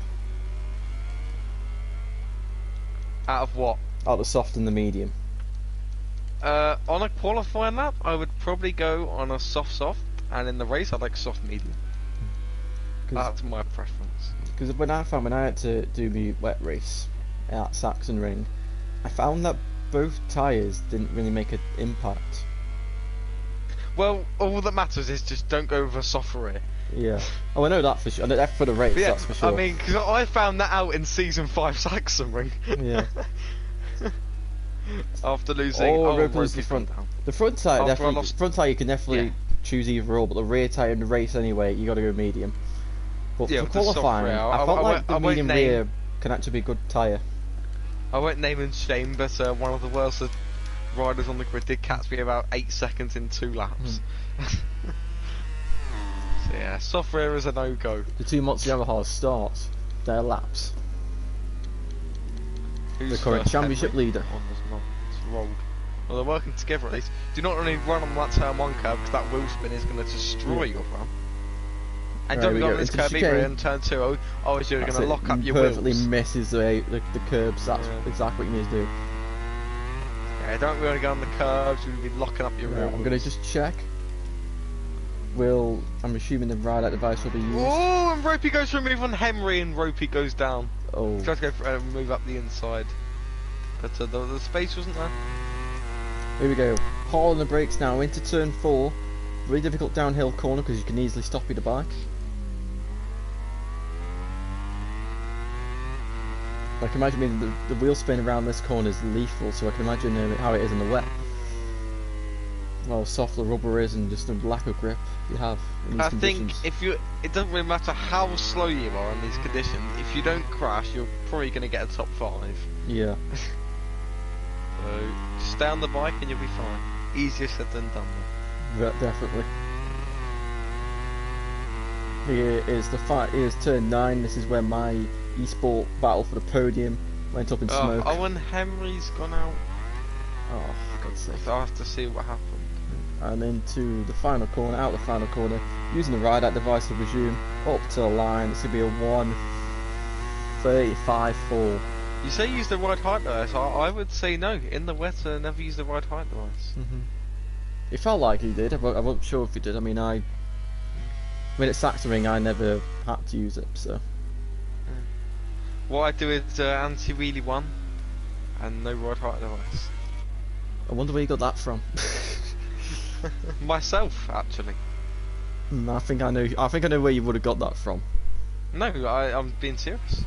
Speaker 1: Out of what?
Speaker 3: Out of the soft and the medium.
Speaker 1: On a qualifying lap, I would probably go on a soft, and in the race, I'd like soft medium. That's my preference.
Speaker 3: Because when I had to do my wet race at Saxon Ring, I found that both tyres didn't really make an impact.
Speaker 1: Well, all that matters is just don't go with a soft rear.
Speaker 3: Yeah. Oh, I know that for sure. I know that for the race, that's for sure.
Speaker 1: I mean, because I found that out in Season 5 Saxon Ring.
Speaker 3: Yeah.
Speaker 1: After losing...
Speaker 3: the front. The front tyre, definitely. Front tyre, you can definitely choose either or, but the rear tyre in the race anyway, you got to go medium. But for qualifying, I felt like the medium rear can actually be a good tyre.
Speaker 1: I won't name and shame, but one of the worst riders on the grid did catch me about 8 seconds in 2 laps. So yeah, soft rear is a no-go.
Speaker 3: The 2 Monster Yamahas start their laps.
Speaker 1: Who's
Speaker 3: The current
Speaker 1: first,
Speaker 3: championship
Speaker 1: Henry?
Speaker 3: leader.
Speaker 1: Oh, there's not. It's rolled. Well, they're working together at least. Do not only run on that turn 1 curve, because that wheel spin is going to destroy your run. And don't
Speaker 3: we
Speaker 1: go
Speaker 3: go
Speaker 1: on this
Speaker 3: into the
Speaker 1: curve either
Speaker 3: chicane.
Speaker 1: in turn 2. Oh, you're going to lock up your
Speaker 3: perfectly
Speaker 1: wheels.
Speaker 3: misses the curbs. That's exactly what you need to do.
Speaker 1: Yeah, don't really go on the curves. You'll be locking up your wheels.
Speaker 3: I'm going to just check. I'm assuming the ride-out device will be used.
Speaker 1: Oh, and Ropey goes for a move on Henry, and Ropey goes down.
Speaker 3: Oh.
Speaker 1: He tried to go for a move up the inside, but the space wasn't there.
Speaker 3: Here we go. Hard on the brakes now into turn 4. Very difficult downhill corner because you can easily stop your bike. I can imagine the wheel spin around this corner is lethal, so I can imagine how it is in the wet. Well, soft the rubber is and just the lack of grip you have in these conditions.
Speaker 1: Think it doesn't really matter how slow you are in these conditions. If you don't crash, you're probably going to get a top 5.
Speaker 3: Yeah.
Speaker 1: So stay on the bike and you'll be fine. Easier said than done.
Speaker 3: Definitely. Here is here's turn 9. This is where my esport battle for the podium went up in smoke.
Speaker 1: Oh, and Henry's gone out.
Speaker 3: Oh, for God's sake.
Speaker 1: So I'll have to see what happened.
Speaker 3: And into the final corner, out the final corner, using the ride-out device to resume, up to the line. It's going to be a 1:35.4.
Speaker 1: You say use the right height device. I would say no. In the wet, never use the right height device.
Speaker 3: It felt like he did. I wasn't sure if he did. I mean, when it's factoring, I never had to use it. So
Speaker 1: what I do is anti-wheelie 1 and no right height device.
Speaker 3: I wonder where you got that from.
Speaker 1: Myself, actually.
Speaker 3: I think I know where you would have got that from.
Speaker 1: No, I'm being serious.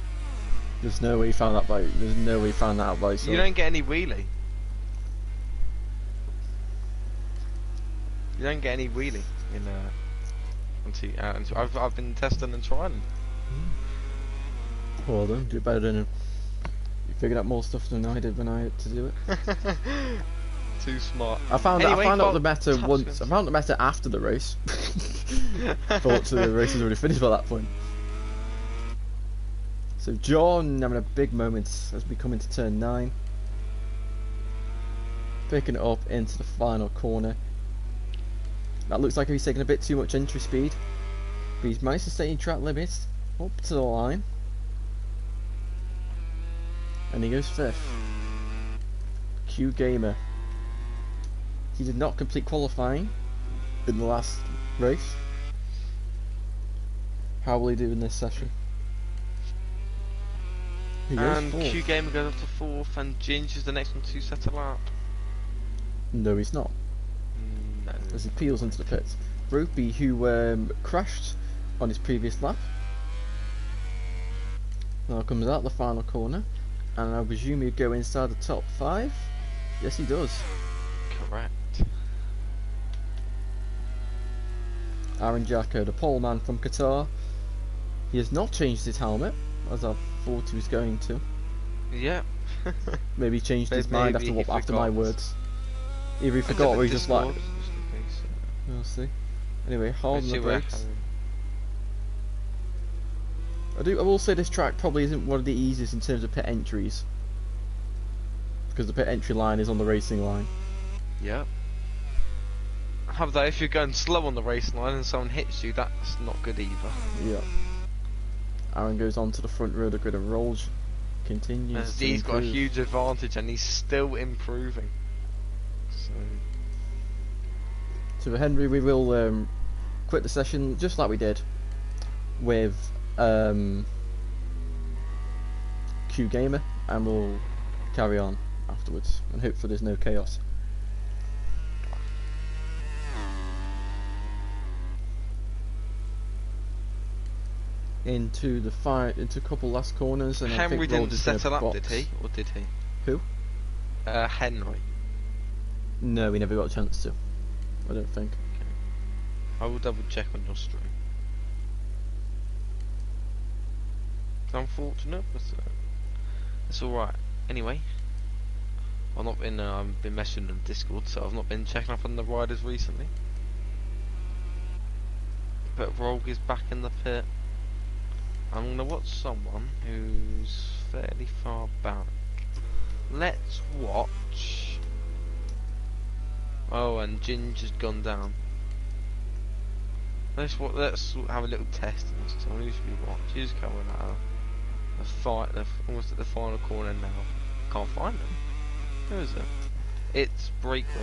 Speaker 3: There's no way you found that There's no way you found that out by yourself.
Speaker 1: You don't get any wheelie. You don't get any wheelie in I've been testing and trying.
Speaker 3: Well done, do better than you figured out more stuff than I did when I had to do it.
Speaker 1: Too smart.
Speaker 3: I found out the meta once. I found the meta after the race. Thought the race was already finished by that point. So John having a big moment as we come into turn 9. Picking it up into the final corner. That looks like he's taking a bit too much entry speed. But he's managed to stay in track limits up to the line. And he goes 5th. Q Gamer. He did not complete qualifying in the last race. How will he do in this session? He goes
Speaker 1: And
Speaker 3: 4th.
Speaker 1: Q Gamer goes up to 4th, and Ginger's the next one to set a lap.
Speaker 3: No, he's not.
Speaker 1: No.
Speaker 3: As he peels into the pits. Ropey, who crashed on his previous lap, now comes out the final corner, and I presume he'd go inside the top 5. Yes, he does.
Speaker 1: Correct.
Speaker 3: Aaron Jacko, the pole man from Qatar. He has not changed his helmet, as I thought he was going to.
Speaker 1: Yeah.
Speaker 3: Maybe he changed his
Speaker 1: Maybe
Speaker 3: mind
Speaker 1: he
Speaker 3: after my
Speaker 1: forgot.
Speaker 3: words. Either he forgot or he just like.
Speaker 1: Just in case.
Speaker 3: We'll see. Anyway, holding the
Speaker 1: See where
Speaker 3: brakes. I will say this track probably isn't one of the easiest in terms of pit entries, because the pit entry line is on the racing line.
Speaker 1: Yep. How about if you're going slow on the race line and someone hits you, that's not good either.
Speaker 3: Yeah. Aaron goes on to the front row of the grid and rolls. Continues to
Speaker 1: He's got a
Speaker 3: improve.
Speaker 1: huge advantage and he's still improving. So
Speaker 3: So Henry, we will quit the session just like we did with Q Gamer, and we'll carry on afterwards, and hopefully there's no chaos. Into a couple last corners, and I
Speaker 1: Henry
Speaker 3: think
Speaker 1: didn't
Speaker 3: Roll just gonna
Speaker 1: settle up,
Speaker 3: box.
Speaker 1: did he? Or did he?
Speaker 3: Who?
Speaker 1: Henry.
Speaker 3: No, he never got a chance to. I don't think.
Speaker 1: I will double check on your stream. It's unfortunate, but it's alright. Anyway, I've not been been messaging on Discord, so I've not been checking up on the riders recently. But Rogue is back in the pit. I'm gonna watch someone who's fairly far back. Let's watch. Oh, and Ginge has gone down. Let's have a little test on this. Someone who should be watching. She's coming out. The fight. They're almost at the final corner now. Can't find them. Who is it? It's Breakway.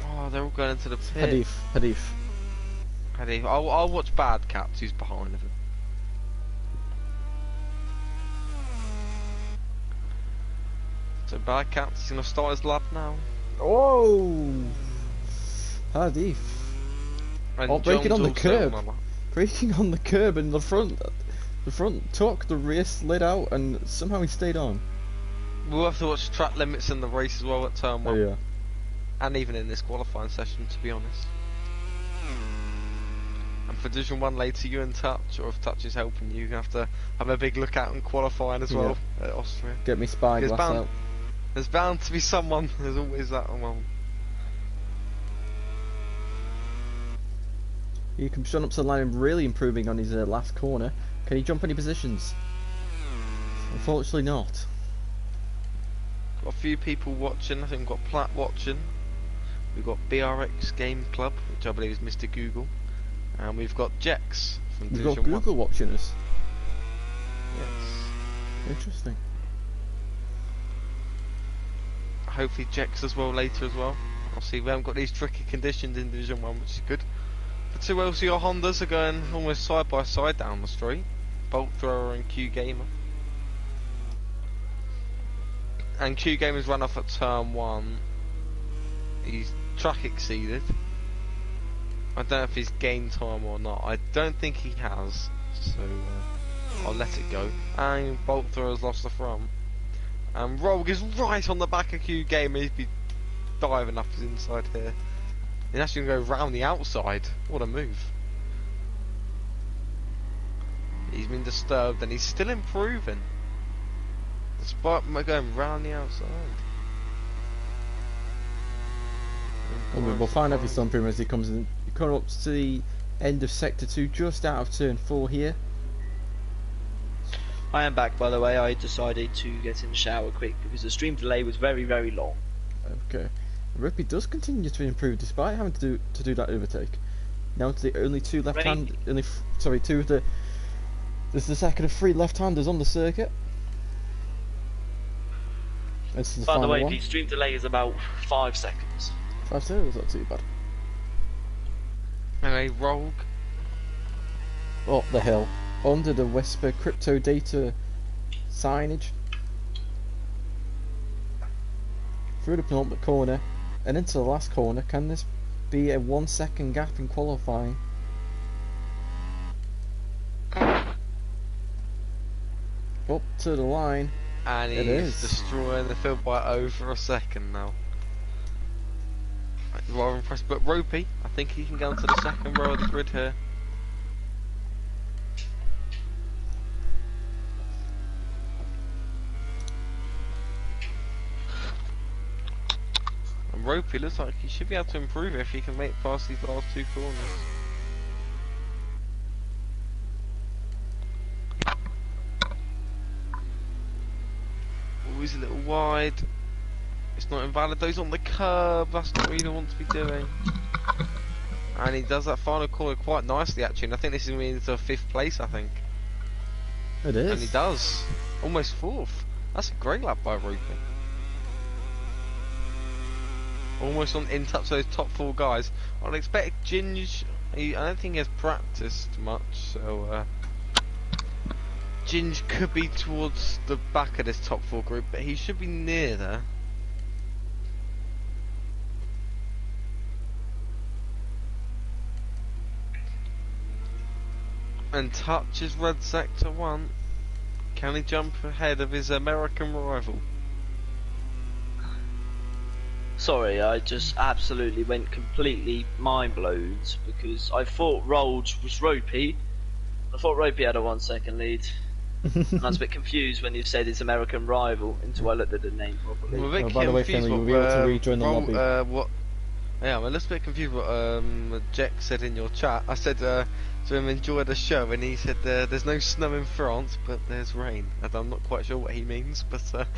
Speaker 1: Oh, they're all going into the pit. Hadith. I'll watch Bad Cats. Who's behind him? So Bad Cats is gonna start his lap now.
Speaker 3: Oh, Hadith.
Speaker 1: And
Speaker 3: breaking
Speaker 1: John's
Speaker 3: on the
Speaker 1: also
Speaker 3: curb.
Speaker 1: on the lap.
Speaker 3: Breaking on the curb, and the front took, the rear slid out, and somehow he stayed on.
Speaker 1: We'll have to watch track limits in the race as well at turn 1.
Speaker 3: Oh yeah.
Speaker 1: And even in this qualifying session, to be honest. And for Division 1 later, you and Touch, or if Touch is helping you, you're going to have to have a big look out in qualifying as well at Austria.
Speaker 3: Get me spyglass out.
Speaker 1: There's bound to be someone, there's always that one.
Speaker 3: He can shut up to the line and really improving on his last corner. Can he jump any positions? Unfortunately not.
Speaker 1: Got a few people watching. I think we've got Platt watching. We've got BRX Game Club, which I believe is Mr. Google. And we've got Jex from
Speaker 3: We've
Speaker 1: Division
Speaker 3: got Google
Speaker 1: 1.
Speaker 3: watching us.
Speaker 1: Yes.
Speaker 3: Interesting.
Speaker 1: Hopefully Jex as well later as well. I'll see, we haven't got these tricky conditions in Division 1, which is good. The two LCR Hondas are going almost side by side down the street. Bolt Thrower and Q Gamer. And Q Gamer's run off at turn 1. He's track exceeded. I don't know if he's gained time or not. I don't think he has. So I'll let it go. And Bolt Thrower's lost the front. And Rogue is right on the back of Q Gamer. He'd be diving up his inside here. He's actually going to go round the outside. What a move. He's been disturbed and he's still improving. Despite going round the outside.
Speaker 3: We'll find out if he's on him as he comes in. You come up to the end of Sector 2, just out of Turn 4 here.
Speaker 2: I am back, by the way. I decided to get in the shower quick because the stream delay was very, very long.
Speaker 3: Okay. Rippy does continue to improve despite having to do that overtake. Now to the only two left-hand, this is the second of 3 left-handers on the circuit. This is the
Speaker 2: By the way,
Speaker 3: one.
Speaker 2: the stream delay is about 5 seconds.
Speaker 3: 5 seconds, not too bad.
Speaker 1: Anyway, Rogue.
Speaker 3: Up the hill, under the Whisper crypto data signage. Through the penultimate corner and into the last corner. Can this be a 1 second gap in qualifying? Up to the line.
Speaker 1: And he's destroying the field by over a second now. Rather impressed, but Ropey, I think he can go into the second row of the grid here. And Ropey looks like he should be able to improve if he can make past these last 2 corners. He's a little wide. It's not invalid though, he's on the curb. That's not what you want to be doing. And he does that final corner quite nicely actually, and I think this is going to be into 5th place, I think.
Speaker 3: It is.
Speaker 1: And he does. Almost 4th. That's a great lap by Rupert. Almost in touch with those top 4 guys. I'd expect Ginge, I don't think he has practiced much, so Ginge could be towards the back of this top 4 group, but he should be near there. And Touch is red sector 1. Can he jump ahead of his American rival?
Speaker 2: Sorry, I just absolutely went completely mind blown because I thought Rolge was ropey. I thought Ropey had a 1 second lead. And I was a bit confused when you said his American rival until I looked at the name properly.
Speaker 1: I'm a bit
Speaker 3: by the way,
Speaker 1: confused
Speaker 3: Finley,
Speaker 1: what,
Speaker 3: you'll be able to rejoin the lobby.
Speaker 1: what? Yeah, I'm a little bit confused what Jack said in your chat. I said to him, enjoy the show, and he said there's no snow in France, but there's rain. And I'm not quite sure what he means, but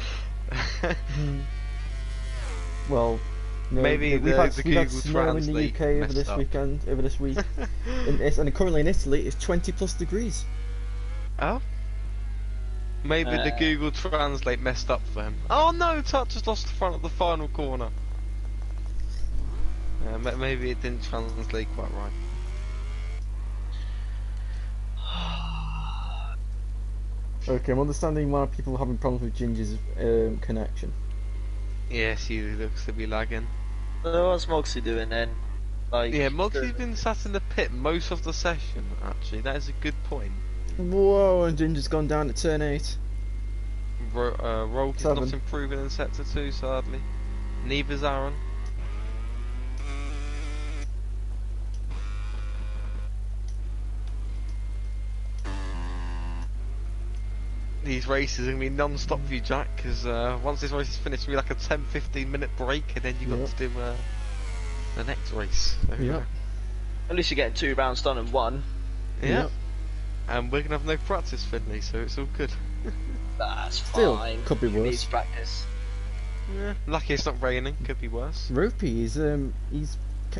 Speaker 3: Well, no,
Speaker 1: maybe
Speaker 3: we've had
Speaker 1: Google
Speaker 3: snow in the
Speaker 1: Translate
Speaker 3: UK over
Speaker 1: messed
Speaker 3: this
Speaker 1: up.
Speaker 3: weekend, over this week, and currently in Italy it's 20+ degrees.
Speaker 1: Oh? Maybe the Google Translate messed up for him. Oh no, Touch has lost the front of the final corner. Maybe it didn't translate quite right.
Speaker 3: Okay, I'm understanding why people are having problems with Ginger's connection.
Speaker 1: Yes, he looks to be lagging.
Speaker 2: What's Moxie doing then? Like,
Speaker 1: Yeah, Moxie's been sat in the pit most of the session, actually. That is a good point.
Speaker 3: Whoa, and Ginger's gone down at turn 8.
Speaker 1: Rolk is
Speaker 3: 7.
Speaker 1: not improving in sector 2, sadly. Neither's Aaron. These races are going to be non-stop for you, Jack, because once this race is finished, it'll be like a 10-15 minute break, and then you've got to do the next race. So,
Speaker 3: Yep.
Speaker 2: at least you're getting 2 rounds done in 1.
Speaker 1: Yeah.
Speaker 3: Yep.
Speaker 1: And we're going to have no practice, Finley, so it's all good.
Speaker 2: That's
Speaker 3: Still,
Speaker 2: fine.
Speaker 3: could be
Speaker 2: Who
Speaker 3: worse.
Speaker 2: needs practice?
Speaker 1: Yeah. Lucky it's not raining, could be worse.
Speaker 3: Ropey, he's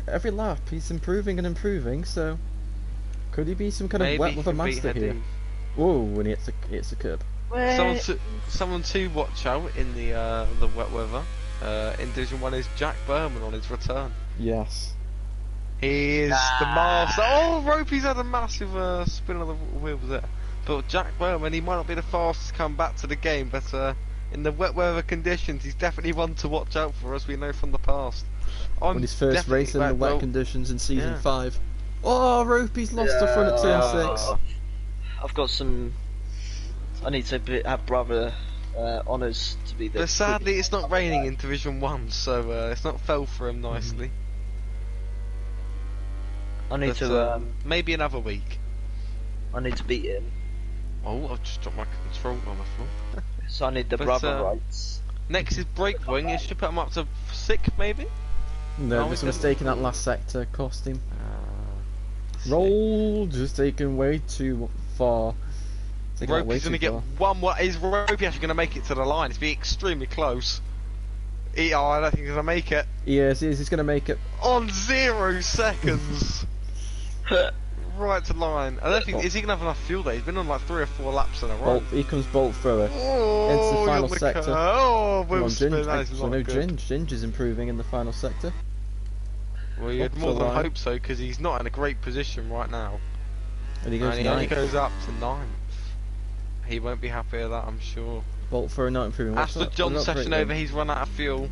Speaker 3: every lap he's improving and improving, so could he be some kind of wet with a master here? Whoa, when he hits the curb.
Speaker 1: Someone to watch out in the wet weather in Division 1 is Jack Berman on his return.
Speaker 3: Yes.
Speaker 1: He is the master. Oh, Ropey's had a massive spin on the wheels there. But Jack Berman, he might not be the fastest to come back to the game, but in the wet weather conditions, he's definitely one to watch out for, as we know from the past.
Speaker 3: On his first race in the wet conditions in season 5. Oh, Ropey's lost the front at turn 6.
Speaker 2: I've got some. I need to have brother honours to be there.
Speaker 1: But sadly, it's not raining in Division 1, so it's not fell for him nicely.
Speaker 2: I need to.
Speaker 1: Maybe another week.
Speaker 2: I need to beat him.
Speaker 1: Oh, I've just dropped my control on the floor.
Speaker 2: So I need the brother rights.
Speaker 1: Next is Break Wing. You should put him up to 6, maybe?
Speaker 3: No, there's a mistake in that last sector, cost him. Roll, just taken way too far.
Speaker 1: Ropey's going to get one more. Is Ropey actually going to make it to the line? It's be extremely close. I don't think he's going to make it.
Speaker 3: Yes, he's going to make it.
Speaker 1: On 0 seconds. Right to line. I don't think. Is he going to have enough fuel there? He's been on like 3 or 4 laps in a row.
Speaker 3: Here comes Bolt Thrower.
Speaker 1: Oh,
Speaker 3: into the final sector.
Speaker 1: Oh, wheel spin. That is not good.
Speaker 3: Ginger's improving in the final sector.
Speaker 1: Well, you'd more than hope so, because he's not in a great position right now.
Speaker 3: And he goes
Speaker 1: he only goes up to 9th. He won't be happy with that, I'm sure.
Speaker 3: Bolt Thrower not improving.
Speaker 1: After John's session over, he's run out of fuel.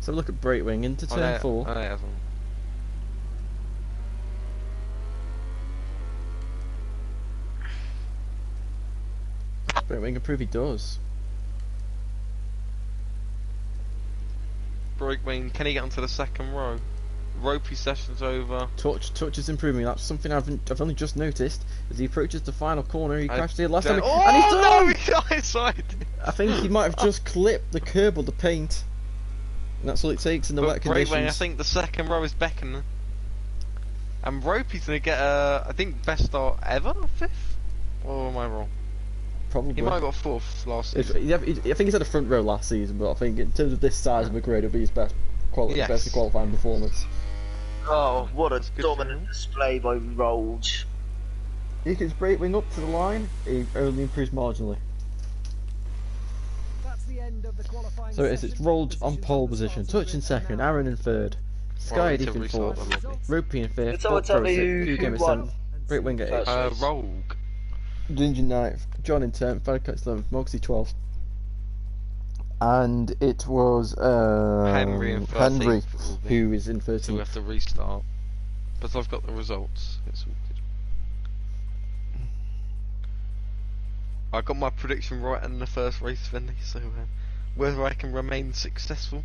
Speaker 3: So look at Breakwing into turn 4.
Speaker 1: Oh, yeah,
Speaker 3: Breakwing can prove he does.
Speaker 1: Breakwing, can he get onto the second row? Ropey session's over.
Speaker 3: Touch is improving. That's something I've only just noticed. As he approaches the final corner, he crashed here last time,
Speaker 1: and he's done! No,
Speaker 3: I think he might have just clipped the curb or the paint. And that's all it takes in the wet conditions.
Speaker 1: Breakwing, I think the second row is beckoning. And Ropey's gonna get I think best start ever, 5th? Or am I wrong?
Speaker 3: Probably.
Speaker 1: He might have got 4th last season.
Speaker 3: I think he's had a front row last season, but I think in terms of this size of a grade, it'll be his best qualifying performance.
Speaker 2: Oh, what a dominant display by Rolge.
Speaker 3: He gets Breakwing up to the line, he only improves marginally.
Speaker 4: That's the end of the qualifying
Speaker 3: So it's Rolge on pole position, Touch in second, Aaron in third, Sky in 4th, Ropey in 5th,
Speaker 2: Someone tell me who
Speaker 3: won. Breakwing at 8th.
Speaker 1: Rogue.
Speaker 3: Ginger 9th, John in 10th, Fadcats 11th, Moxie 12th. And it was
Speaker 1: Henry in 13th,
Speaker 3: Henry who is in 13th.
Speaker 1: So we have to restart. But I've got the results. It's all good. I got my prediction right in the first race, Finley, so whether I can remain successful.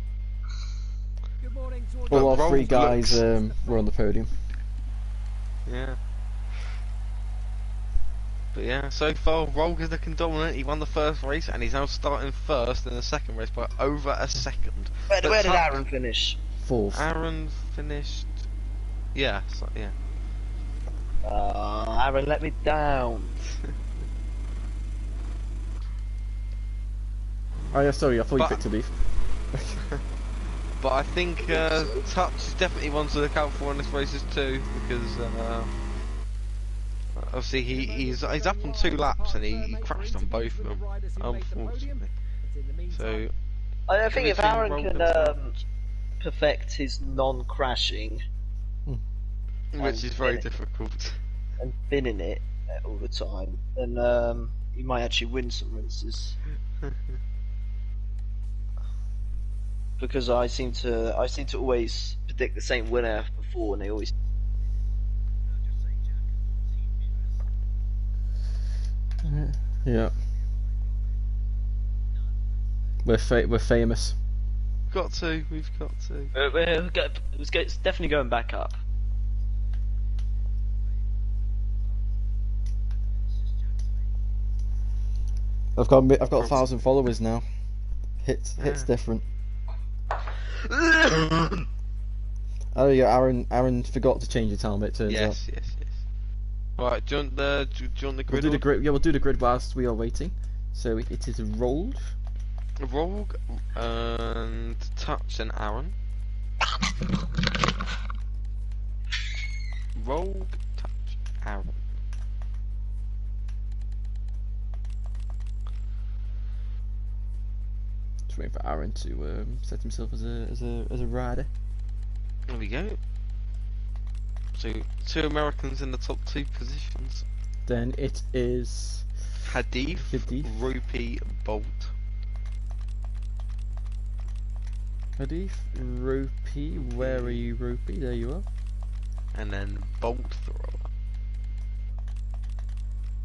Speaker 4: Good morning to
Speaker 3: All our 3 guys were on the podium.
Speaker 1: Yeah. But yeah, so far Rolg is looking dominant. He won the first race and he's now starting first in the second race by over a second.
Speaker 2: Where
Speaker 1: But
Speaker 2: did Aaron finish?
Speaker 3: 4th.
Speaker 1: Aaron finished. Yeah, yeah.
Speaker 2: Aaron let me down.
Speaker 3: Oh yeah, sorry, I thought you
Speaker 1: But-
Speaker 3: picked to leave.
Speaker 1: But I think Touch is definitely one to look out for in this races too, because obviously he's up on 2 laps and he crashed on both of them, unfortunately. So
Speaker 2: I think if Aaron
Speaker 1: Rolg
Speaker 2: can
Speaker 1: and
Speaker 2: perfect his non-crashing
Speaker 1: which is very difficult.
Speaker 2: and binning it all the time, then he might actually win some races. Because I seem to always predict the same winner before, and they always.
Speaker 3: Yeah. We're famous.
Speaker 1: We've got to.
Speaker 2: It's definitely going back up.
Speaker 3: I've got 1,000 followers now. Hits different. Oh yeah, Aaron forgot to change his helmet. Turns out.
Speaker 1: Yes. Right, do you want the
Speaker 3: We'll
Speaker 1: grid?
Speaker 3: do the grid. Yeah, we'll do the grid whilst we are waiting. So it is rolled.
Speaker 1: Rolg and Touch and Aaron. Rolg, Touch, Aaron.
Speaker 3: Just waiting for Aaron to set himself as a rider.
Speaker 1: There we go. So 2 Americans in the top 2 positions.
Speaker 3: Then it is
Speaker 1: Hadith,
Speaker 3: Hadith.
Speaker 1: Rupi, Bolt.
Speaker 3: Hadith, Ropey. Where are you, Ropey? There you are.
Speaker 1: And then Bolt Thrower.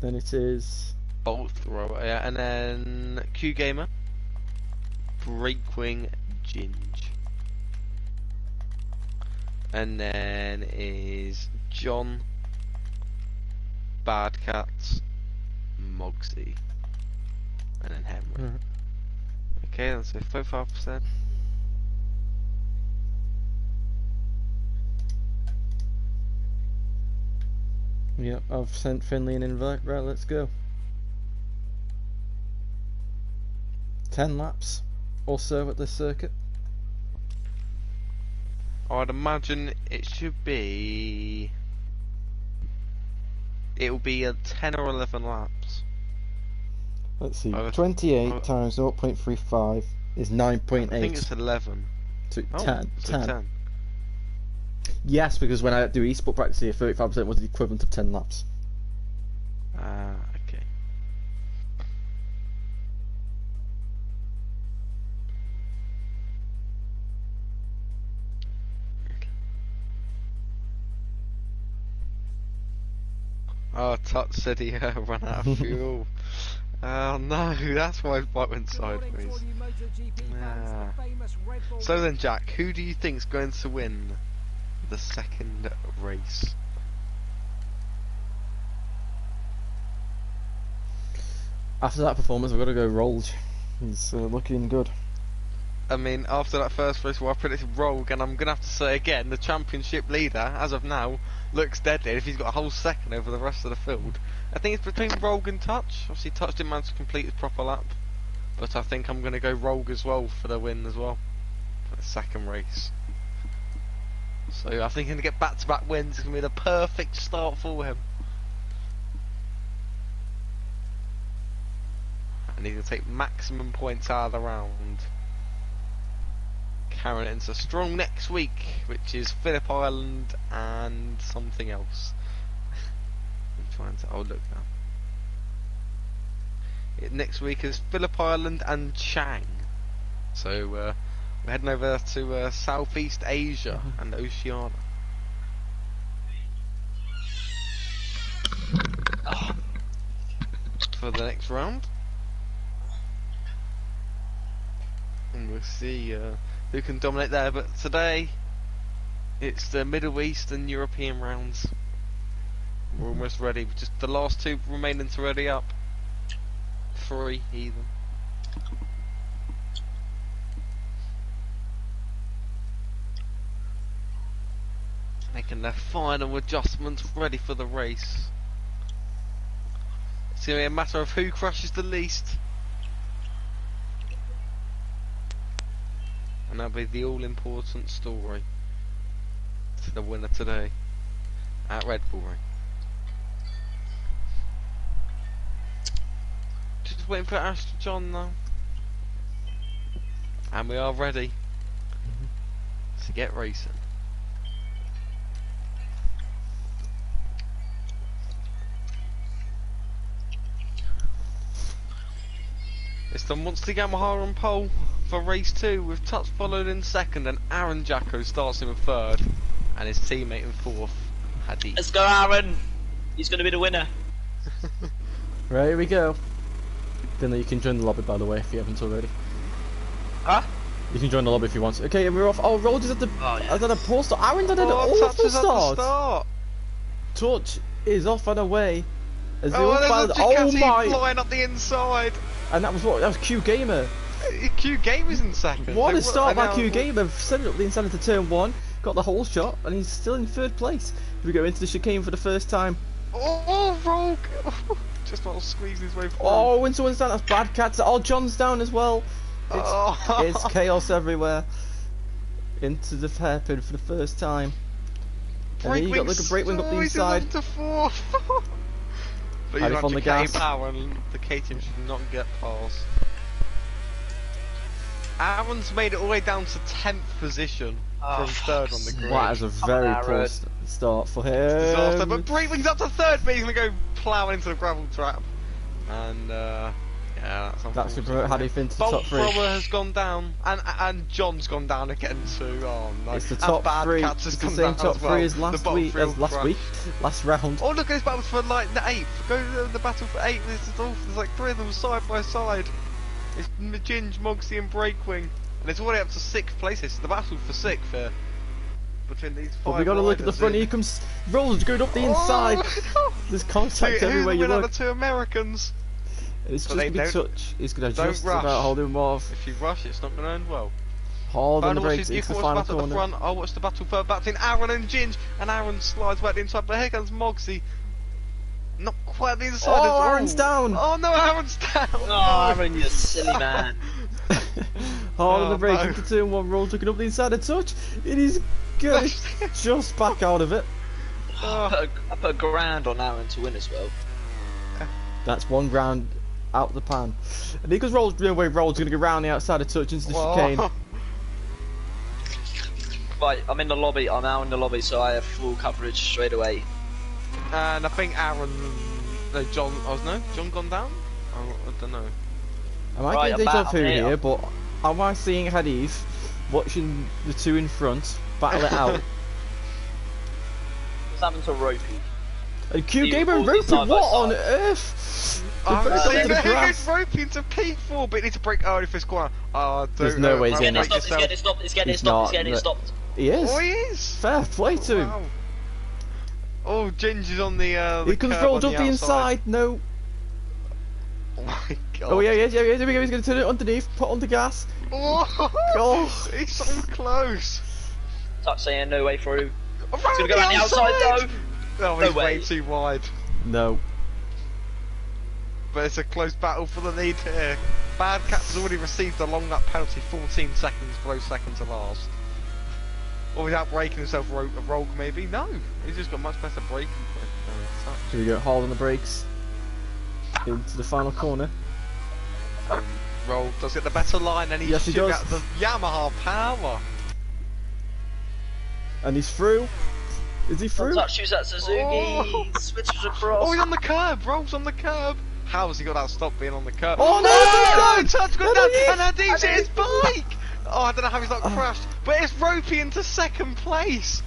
Speaker 3: Then it is
Speaker 1: Bolt Thrower, yeah. And then Q Gamer, Breakwing, Ginge. And then is John, Bad Cats, Mogsy, and then Henry. Okay, that's 35%.
Speaker 3: Yep, I've sent Finley an invite. Right, let's go. 10 laps or so at this circuit.
Speaker 1: I'd imagine it should be. It'll be a 10 or 11 laps.
Speaker 3: Let's see.
Speaker 1: Oh,
Speaker 3: 28 times 0.35 is 9.8.
Speaker 1: I think it's 11.
Speaker 3: to
Speaker 1: Oh,
Speaker 3: 10.
Speaker 1: so 10.
Speaker 3: Yes, because when I do e-sport practice here, 35% was the equivalent of 10 laps.
Speaker 1: Okay. Oh, Touch said he ran out of fuel. Oh no, that's why his bike went sideways. Ah. So then, Jack, who do you think's going to win the second race?
Speaker 3: After that performance, I've got to go Rolg. He's looking good.
Speaker 1: I mean, after that first race where I predicted Rogue, and I'm going to have to say again, the championship leader, as of now, looks deadly if he's got a whole second over the rest of the field. I think it's between Rogue and Touch. Obviously, Touch didn't manage to complete his proper lap, but I think I'm going to go Rogue as well for the win as well, for the second race. So I think he's going to get back-to-back wins. It's going to be the perfect start for him. And he's going to take maximum points out of the round. Carrying it into strong next week, which is Phillip Island and something else. I'm trying to. Oh, look now. Next week is Phillip Island and Chang. So we're heading over to Southeast Asia and Oceania. For the next round. And we'll see who can dominate there, but today it's the Middle East and European rounds. We're almost ready. Just the last 2 remaining to ready up. 3 even. Making their final adjustments, ready for the race. It's going to be a matter of who crashes the least. And that'll be the all-important story to the winner today at Red Bull Ring. Just waiting for Ashton John now. And we are ready to get racing. It's the Monster Yamaha on pole for race 2 with Tuts followed in second and Aaron Jacko starts in 3rd and his teammate in 4th, Hadi.
Speaker 2: Let's go, Aaron. He's going to be the winner.
Speaker 3: Right, here we go. Then you can join the lobby, by the way, if you haven't already.
Speaker 2: Huh?
Speaker 3: You can join the lobby if you want. Okay, and we're off. Oh, Rhodes is at the at a poor start. Aaron did an awful start. Touch is off and away. As
Speaker 1: Oh
Speaker 3: my!
Speaker 1: Flying up the inside.
Speaker 3: And that was Q Gamer.
Speaker 1: Q Gamer's in second.
Speaker 3: What a start by Q Gamer! Sent it up the inside into turn 1, got the whole shot, and he's still in 3rd place. We go into the chicane for the first time.
Speaker 1: Oh, Rogue! Just while squeezing his way through.
Speaker 3: Oh, Winterwood's down. That's bad cats. Oh, John's down as well. It's chaos everywhere. Into the hairpin for the first time. And then you got like a break wing up the inside.
Speaker 1: To 4th. But
Speaker 3: Hadi on the gas.
Speaker 1: Power and the K team should not get past. Aaron's made it all the way down to 10th position from 3rd on the grid.
Speaker 3: That is a very poor start for him.
Speaker 1: Disaster, but Breakwing's up to 3rd, but he's going to go ploughing into the gravel trap. And yeah,
Speaker 3: that's going to promote Hadi Finn to
Speaker 1: Bolt
Speaker 3: top 3.
Speaker 1: Thrower has gone down, and John's gone down again too. Oh no!
Speaker 3: It's the top 3. It's the same top 3 as last week. Last round.
Speaker 1: Oh look, it's battle for like the 8th. Go to the battle for 8th. There's like 3 of them side by side. It's Ginge, Mogsy, and Breakwing, and it's all the way up to 6th place. It's the battle for 6th here between these 5.
Speaker 3: But we got to look at the front. Here comes Rolls going up the inside. There's contact everywhere you look.
Speaker 1: Who's the 2 Americans?
Speaker 3: It's just going to be touch. He's going to just about hold him off.
Speaker 1: If you rush, it's not going to end well.
Speaker 3: Hold on the brakes into the final corner.
Speaker 1: At the front. Oh, what's the battle for? Between Aaron and Ginge, and Aaron slides back inside. But here comes Mogsy. Not quite the inside.
Speaker 3: Oh, Aaron's down.
Speaker 1: Oh no, Aaron's down.
Speaker 2: Oh, Aaron, you silly man.
Speaker 3: Hold on the brakes into turn 1. Rolls looking up the inside of touch. It is good. Just back out of it.
Speaker 2: I put $1,000 on Aaron to win as well.
Speaker 3: That's $1,000 out the pan. And because Rolls going to go round the outside of touch into the chicane.
Speaker 2: Right, I'm in the lobby. I'm now in the lobby, so I have full coverage straight away.
Speaker 1: And I think Aaron, no, John. Oh no, John gone down. I don't know.
Speaker 3: I might get deja vu here, but am I seeing Hadif watching the 2 in front battle it out?
Speaker 2: What's happened to Ropey?
Speaker 3: And Q Gamer and Ropey, what on earth?
Speaker 1: It's Ropey into P4, but you need to break early for his corner.
Speaker 3: There's no way he's getting
Speaker 2: it. He's getting it stopped.
Speaker 3: He is.
Speaker 1: Oh, he is.
Speaker 3: Fair play to him.
Speaker 1: Oh, Ginger's on the
Speaker 3: he comes rolled up the inside. No.
Speaker 1: Oh my god.
Speaker 3: Oh yeah. Here we go. He's going to turn it underneath. Put on the gas.
Speaker 1: Oh, he's so close.
Speaker 2: Touch saying no way through. He's going to go around the outside though.
Speaker 1: Oh, he's way too wide.
Speaker 3: No.
Speaker 1: But it's a close battle for the lead here. Bad Cat's already received a long lap penalty, 14 seconds below second to last. Or without breaking himself a rogue maybe? No, he's just got much better braking.
Speaker 3: Here we go, hold on the brakes. Into the final corner.
Speaker 1: Rogue does get the better line and he's got the Yamaha power.
Speaker 3: And he's through. Is he through?
Speaker 2: Touches that Suzuki, switches across.
Speaker 1: Oh, he's on the curb, Rogue's on the curb. How has he got that stop being on the curb?
Speaker 3: Oh no!
Speaker 1: Touch got down, and Hadif's hit his bike! Oh, I don't know how he's not crashed, but it's Ropey into 2nd place.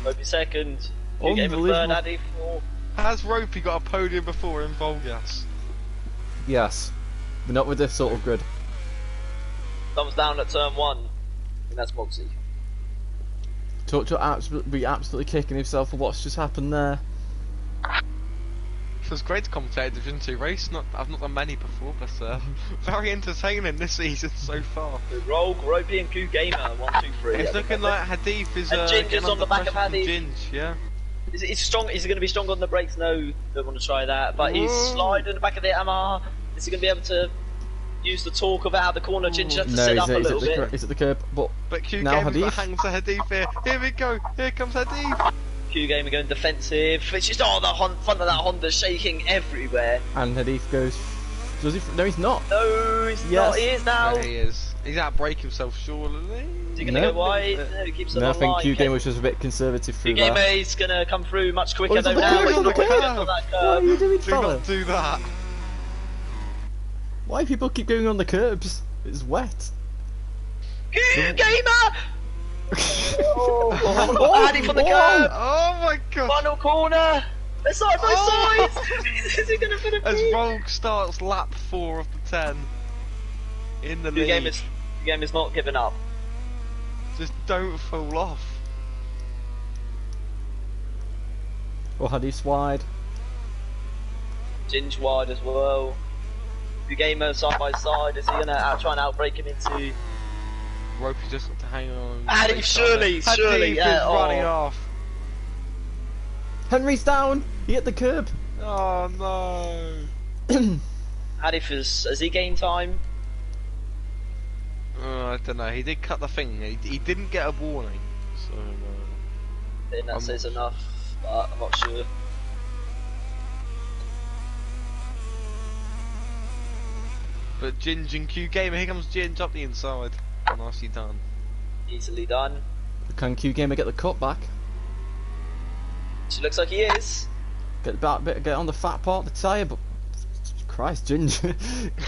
Speaker 2: Ropey 2nd. You gave him 3rd, Hadif 4th.
Speaker 1: Has Ropey got a podium before in VollGazz?
Speaker 3: Yes, but not with this sort of grid.
Speaker 2: Thumbs down at turn 1, and that's Mogsy.
Speaker 3: Torch be absolutely kicking himself for what's just happened there.
Speaker 1: It was great to commentate a Division 2 race. I've not done many before, but very entertaining this season so far.
Speaker 2: The Rogue, Ropey and Q Gamer, 1, 2, 3.
Speaker 1: It's looking like Hadith is
Speaker 2: and Ginge is on the back of Hadith.
Speaker 1: Ginge, yeah.
Speaker 2: Is he going to be strong on the brakes? No, don't want to try that. But he's sliding in the back of the Yamaha. Is he going to be able to use the torque of out of the corner? Ginge has to sit up a little bit.
Speaker 3: He's at the curb, but
Speaker 1: Q
Speaker 3: now
Speaker 1: Gamer's
Speaker 3: Hadith.
Speaker 1: hangs to Hadith here. Here we go. Here comes Hadith.
Speaker 2: Q Gamer going defensive. It's just the front of that Honda shaking everywhere.
Speaker 3: And Hadith goes. Does he? No, he's not.
Speaker 2: No, he's not. He is now.
Speaker 1: Yeah, he is. He's out to break himself, surely.
Speaker 2: Is he going to go wide? No, he keeps it
Speaker 3: No, I
Speaker 2: on
Speaker 3: think
Speaker 2: line.
Speaker 3: Q Gamer was just a bit conservative through
Speaker 2: Q
Speaker 3: that.
Speaker 2: Gamer is going to come through much quicker
Speaker 3: he's
Speaker 2: though
Speaker 3: on the
Speaker 2: now.
Speaker 3: curb,
Speaker 2: He's
Speaker 3: on the
Speaker 2: not quick
Speaker 3: curb.
Speaker 2: enough on that
Speaker 3: What are
Speaker 2: curb.
Speaker 3: you doing,
Speaker 1: Do
Speaker 3: fella?
Speaker 1: not do that.
Speaker 3: Why do people keep going on the curbs? It's wet.
Speaker 2: Q Gamer! Oh, Addy from the curb!
Speaker 1: Oh my god!
Speaker 2: Final corner! They're side by side! Is he going to finish?
Speaker 1: As Rogue starts lap 4 of the 10 in the
Speaker 2: The
Speaker 1: lead.
Speaker 2: game is not giving up.
Speaker 1: Just don't fall off.
Speaker 3: Or Hadith's wide.
Speaker 2: Ginge wide as well. The gamer side by side. Is he going to try and outbreak him into?
Speaker 1: Ropey just got to hang on.
Speaker 2: Addy, surely,
Speaker 1: Hadith
Speaker 2: yeah.
Speaker 1: is running off.
Speaker 3: Henry's down. He hit the curb.
Speaker 1: Oh no.
Speaker 2: Addy, has he gained time?
Speaker 1: I don't know. He did cut the thing. He didn't get a warning. So.
Speaker 2: I think that
Speaker 1: I'm
Speaker 2: says
Speaker 1: not
Speaker 2: enough, but I'm not sure.
Speaker 1: But Ginge and Q Gamer, here comes Ginge up the inside. Nicely done.
Speaker 2: Easily done.
Speaker 3: Can Q Gamer get the cut back?
Speaker 2: She looks like he is.
Speaker 3: Get back bit, get on the fat part of the tyre, but Christ, Ginger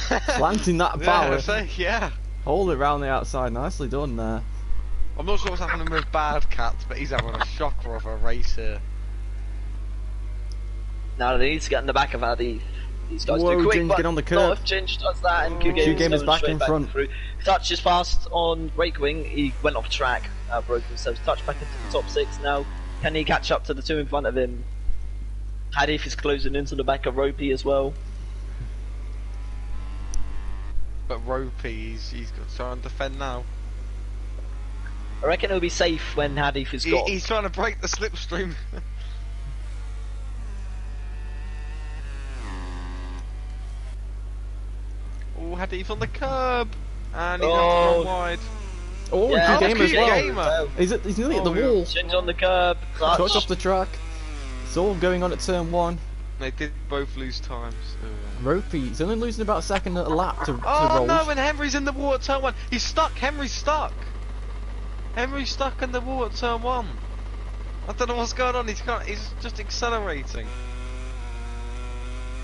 Speaker 3: planting that power.
Speaker 1: Yeah.
Speaker 3: Hold it round the outside, nicely done there.
Speaker 1: I'm not sure what's happening with Bad Cats, but he's having a shocker of a race here.
Speaker 2: Now they need to get in the back of Addy. These guys
Speaker 3: Whoa,
Speaker 2: do quick,
Speaker 3: Ginge,
Speaker 2: but
Speaker 3: get on the curb.
Speaker 2: not if Ginge does that, and Q
Speaker 3: Gamer's
Speaker 2: Gamer's
Speaker 3: back in front.
Speaker 2: Through. Touch is fast on brake wing. He went off track, broke himself. Touch back into the top 6 now. Can he catch up to the 2 in front of him? Hadith is closing into the back of Ropey as well.
Speaker 1: But Ropey, he's got to try and defend now.
Speaker 2: I reckon it'll be safe when Hadith is gone.
Speaker 1: He's trying to break the slipstream. Oh, Hadith on the curb, and he's going to run wide.
Speaker 3: Oh,
Speaker 2: Yeah,
Speaker 3: Q Gamer as
Speaker 1: Q
Speaker 3: well.
Speaker 1: Gamer.
Speaker 3: He's nearly at the
Speaker 1: Oh, yeah.
Speaker 3: wall.
Speaker 2: Ginge on the curb.
Speaker 3: Touch off the track. It's all going on at turn 1.
Speaker 1: They did both lose time. So.
Speaker 3: Ropey, he's only losing about a second at a lap to
Speaker 1: Oh
Speaker 3: roll.
Speaker 1: no, and Henry's in the wall at turn 1. He's stuck, Henry's stuck. Henry's stuck in the wall at turn 1. I don't know what's going on, he's just accelerating.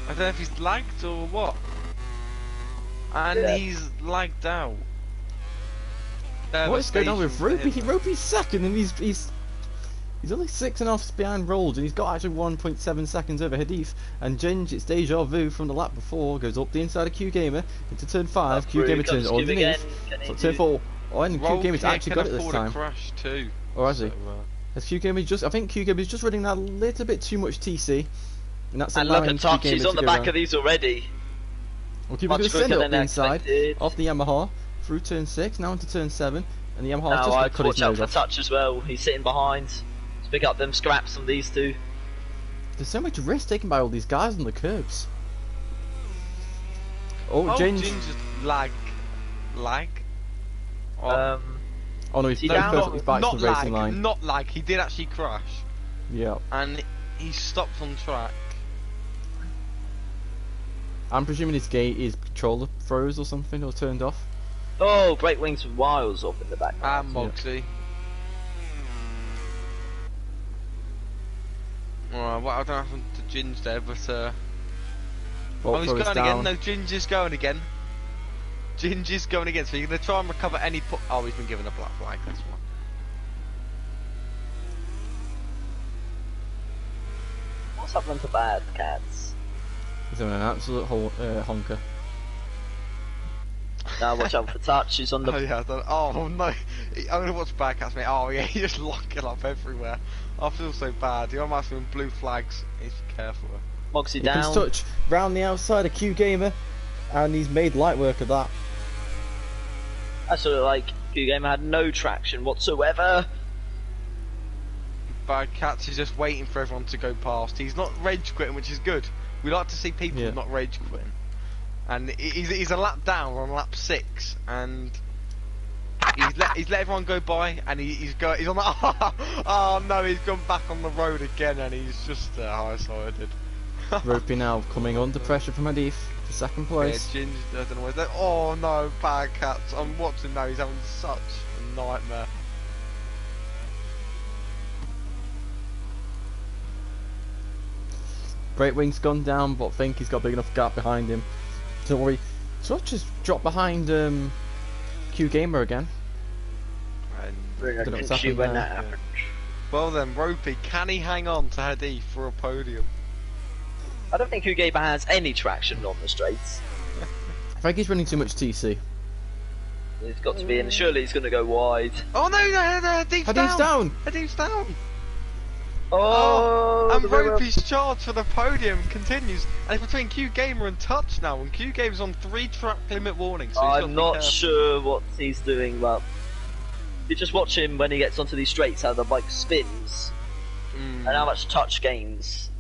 Speaker 1: I don't know if he's lagged or what. And
Speaker 2: Yeah.
Speaker 1: he's lagged out.
Speaker 3: What is going on with
Speaker 1: Devastation
Speaker 3: Ropey?
Speaker 1: for him.
Speaker 3: Ropey's second and he's only 6.5 behind Rolls and he's got actually 1.7 seconds over Hadith. And Ginge, it's deja vu from the lap before, goes up the inside of Q Gamer into turn 5. Q Gamer turns underneath. So turn 4. Oh, and Q Gamer's actually got it this time.
Speaker 1: Crash too.
Speaker 3: Or has he?
Speaker 1: So,
Speaker 3: Has Q Gamer just? I think Q Gamer's just running a little bit too much TC, and that's
Speaker 2: And look
Speaker 3: allowing
Speaker 2: at Touch,
Speaker 3: Q Gamer
Speaker 2: he's on
Speaker 3: to
Speaker 2: the
Speaker 3: go
Speaker 2: back
Speaker 3: around.
Speaker 2: of these already.
Speaker 3: Well, Q Gamer's
Speaker 2: Much
Speaker 3: going to send it
Speaker 2: quicker
Speaker 3: up
Speaker 2: than
Speaker 3: the inside
Speaker 2: expected.
Speaker 3: off the Yamaha through turn 6, now into turn 7, and the Yamaha's
Speaker 2: Now
Speaker 3: just
Speaker 2: I'd
Speaker 3: cut his
Speaker 2: watch out
Speaker 3: nose
Speaker 2: for
Speaker 3: off.
Speaker 2: Touch as well. He's sitting behind to pick up them scraps from these two.
Speaker 3: There's so much risk taken by all these guys on the curbs. Oh, Ginge.
Speaker 1: Ginger's lag. Oh,
Speaker 3: Oh no, he's
Speaker 2: he
Speaker 3: very
Speaker 2: down?
Speaker 3: perfectly back to
Speaker 1: not
Speaker 3: the racing
Speaker 1: lag,
Speaker 3: line.
Speaker 1: not lag. He did actually crash,
Speaker 3: Yeah.
Speaker 1: and he stopped on track.
Speaker 3: I'm presuming his gate is controller froze or something, or turned off.
Speaker 2: Oh, brake wings with Wiles off in the back.
Speaker 1: And Moxie. Alright, what I don't happen to Ginge there, but oh, he's
Speaker 3: Volvo is
Speaker 1: going
Speaker 3: down.
Speaker 1: again. No, Ginge is going again. Ginge is going again. So you're going to try and recover any. Oh, he's been given a black flag. That's one.
Speaker 2: What's happening to Bad Cats?
Speaker 3: He's having an absolute honker.
Speaker 2: Now watch out for touch. He's on the.
Speaker 1: Oh yeah, oh no, I'm gonna watch back at me. Oh yeah, he's just locking up everywhere. I feel so bad. You might have blue flags. He's careful.
Speaker 2: Moxie
Speaker 3: Here comes
Speaker 2: down.
Speaker 3: Touch round the outside of Q Gamer, and he's made light work of that.
Speaker 2: I sort of like Q Gamer had no traction whatsoever.
Speaker 1: Bad Cats is just waiting for everyone to go past. He's not rage quitting, which is good. We like to see people not rage quitting. And he's a lap down, we're on lap 6, and he's let everyone go by, and he's on the oh no, he's gone back on the road again, and he's just high-sided.
Speaker 3: Ropey now coming under pressure from Hadif to second place.
Speaker 1: Yeah, Ginger, I don't know where's that. Oh no, Bad Cats. I'm watching now. He's having such a nightmare.
Speaker 3: Great Wing's gone down, but I think he's got a big enough gap behind him. Don't worry. Touch has dropped behind Q Gamer again.
Speaker 2: Bring
Speaker 3: Don't know what's
Speaker 2: against you
Speaker 3: happened
Speaker 2: when
Speaker 3: there.
Speaker 2: that happens.
Speaker 1: Well then, Ropey, can he hang on to Hadif for a podium?
Speaker 2: I don't think Q Gamer has any traction on the straights.
Speaker 3: I think he's running too much TC.
Speaker 2: It's got to be in. Surely he's going to go wide.
Speaker 1: Oh no, Hadif's
Speaker 3: Hadif's down!
Speaker 1: Hadif's down!
Speaker 2: Oh,
Speaker 1: and
Speaker 2: the rear-
Speaker 1: Ropey's charge for the podium continues, and it's between Q Gamer and Touch now, and Q Gamer's on 3 track limit warning, so he's got to
Speaker 2: I'm
Speaker 1: be
Speaker 2: not
Speaker 1: careful.
Speaker 2: sure what he's doing, but you just watch him when he gets onto these straights, how the bike spins, and how much touch gains.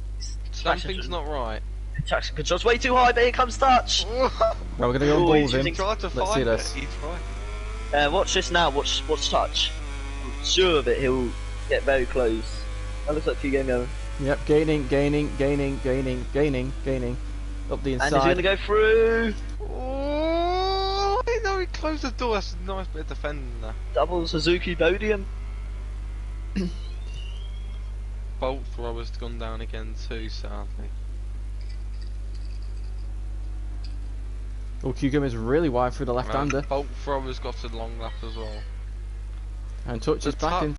Speaker 1: Something's not right.
Speaker 2: Traction control's way too high, but here comes touch.
Speaker 3: Well, we're going to go on
Speaker 2: Ooh,
Speaker 3: ball
Speaker 2: he's
Speaker 3: with him.
Speaker 2: using-
Speaker 1: Tried to
Speaker 3: Let's
Speaker 1: find
Speaker 3: see
Speaker 1: it.
Speaker 3: this.
Speaker 1: He tried.
Speaker 2: Watch this now, watch touch. I'm sure of it, he'll get very close. That looks like Q Gamer.
Speaker 3: Yep, gaining. Up the
Speaker 2: And he's
Speaker 3: inside.
Speaker 2: going to go through.
Speaker 1: Oh, no, he closed the door. That's a nice bit of defending there.
Speaker 2: Double Suzuki podium.
Speaker 1: Bolt thrower's gone down again too, sadly.
Speaker 3: Oh, Q Gamer's really wide through the left-hander.
Speaker 1: Bolt thrower's got a long lap as well.
Speaker 3: And Touch is back in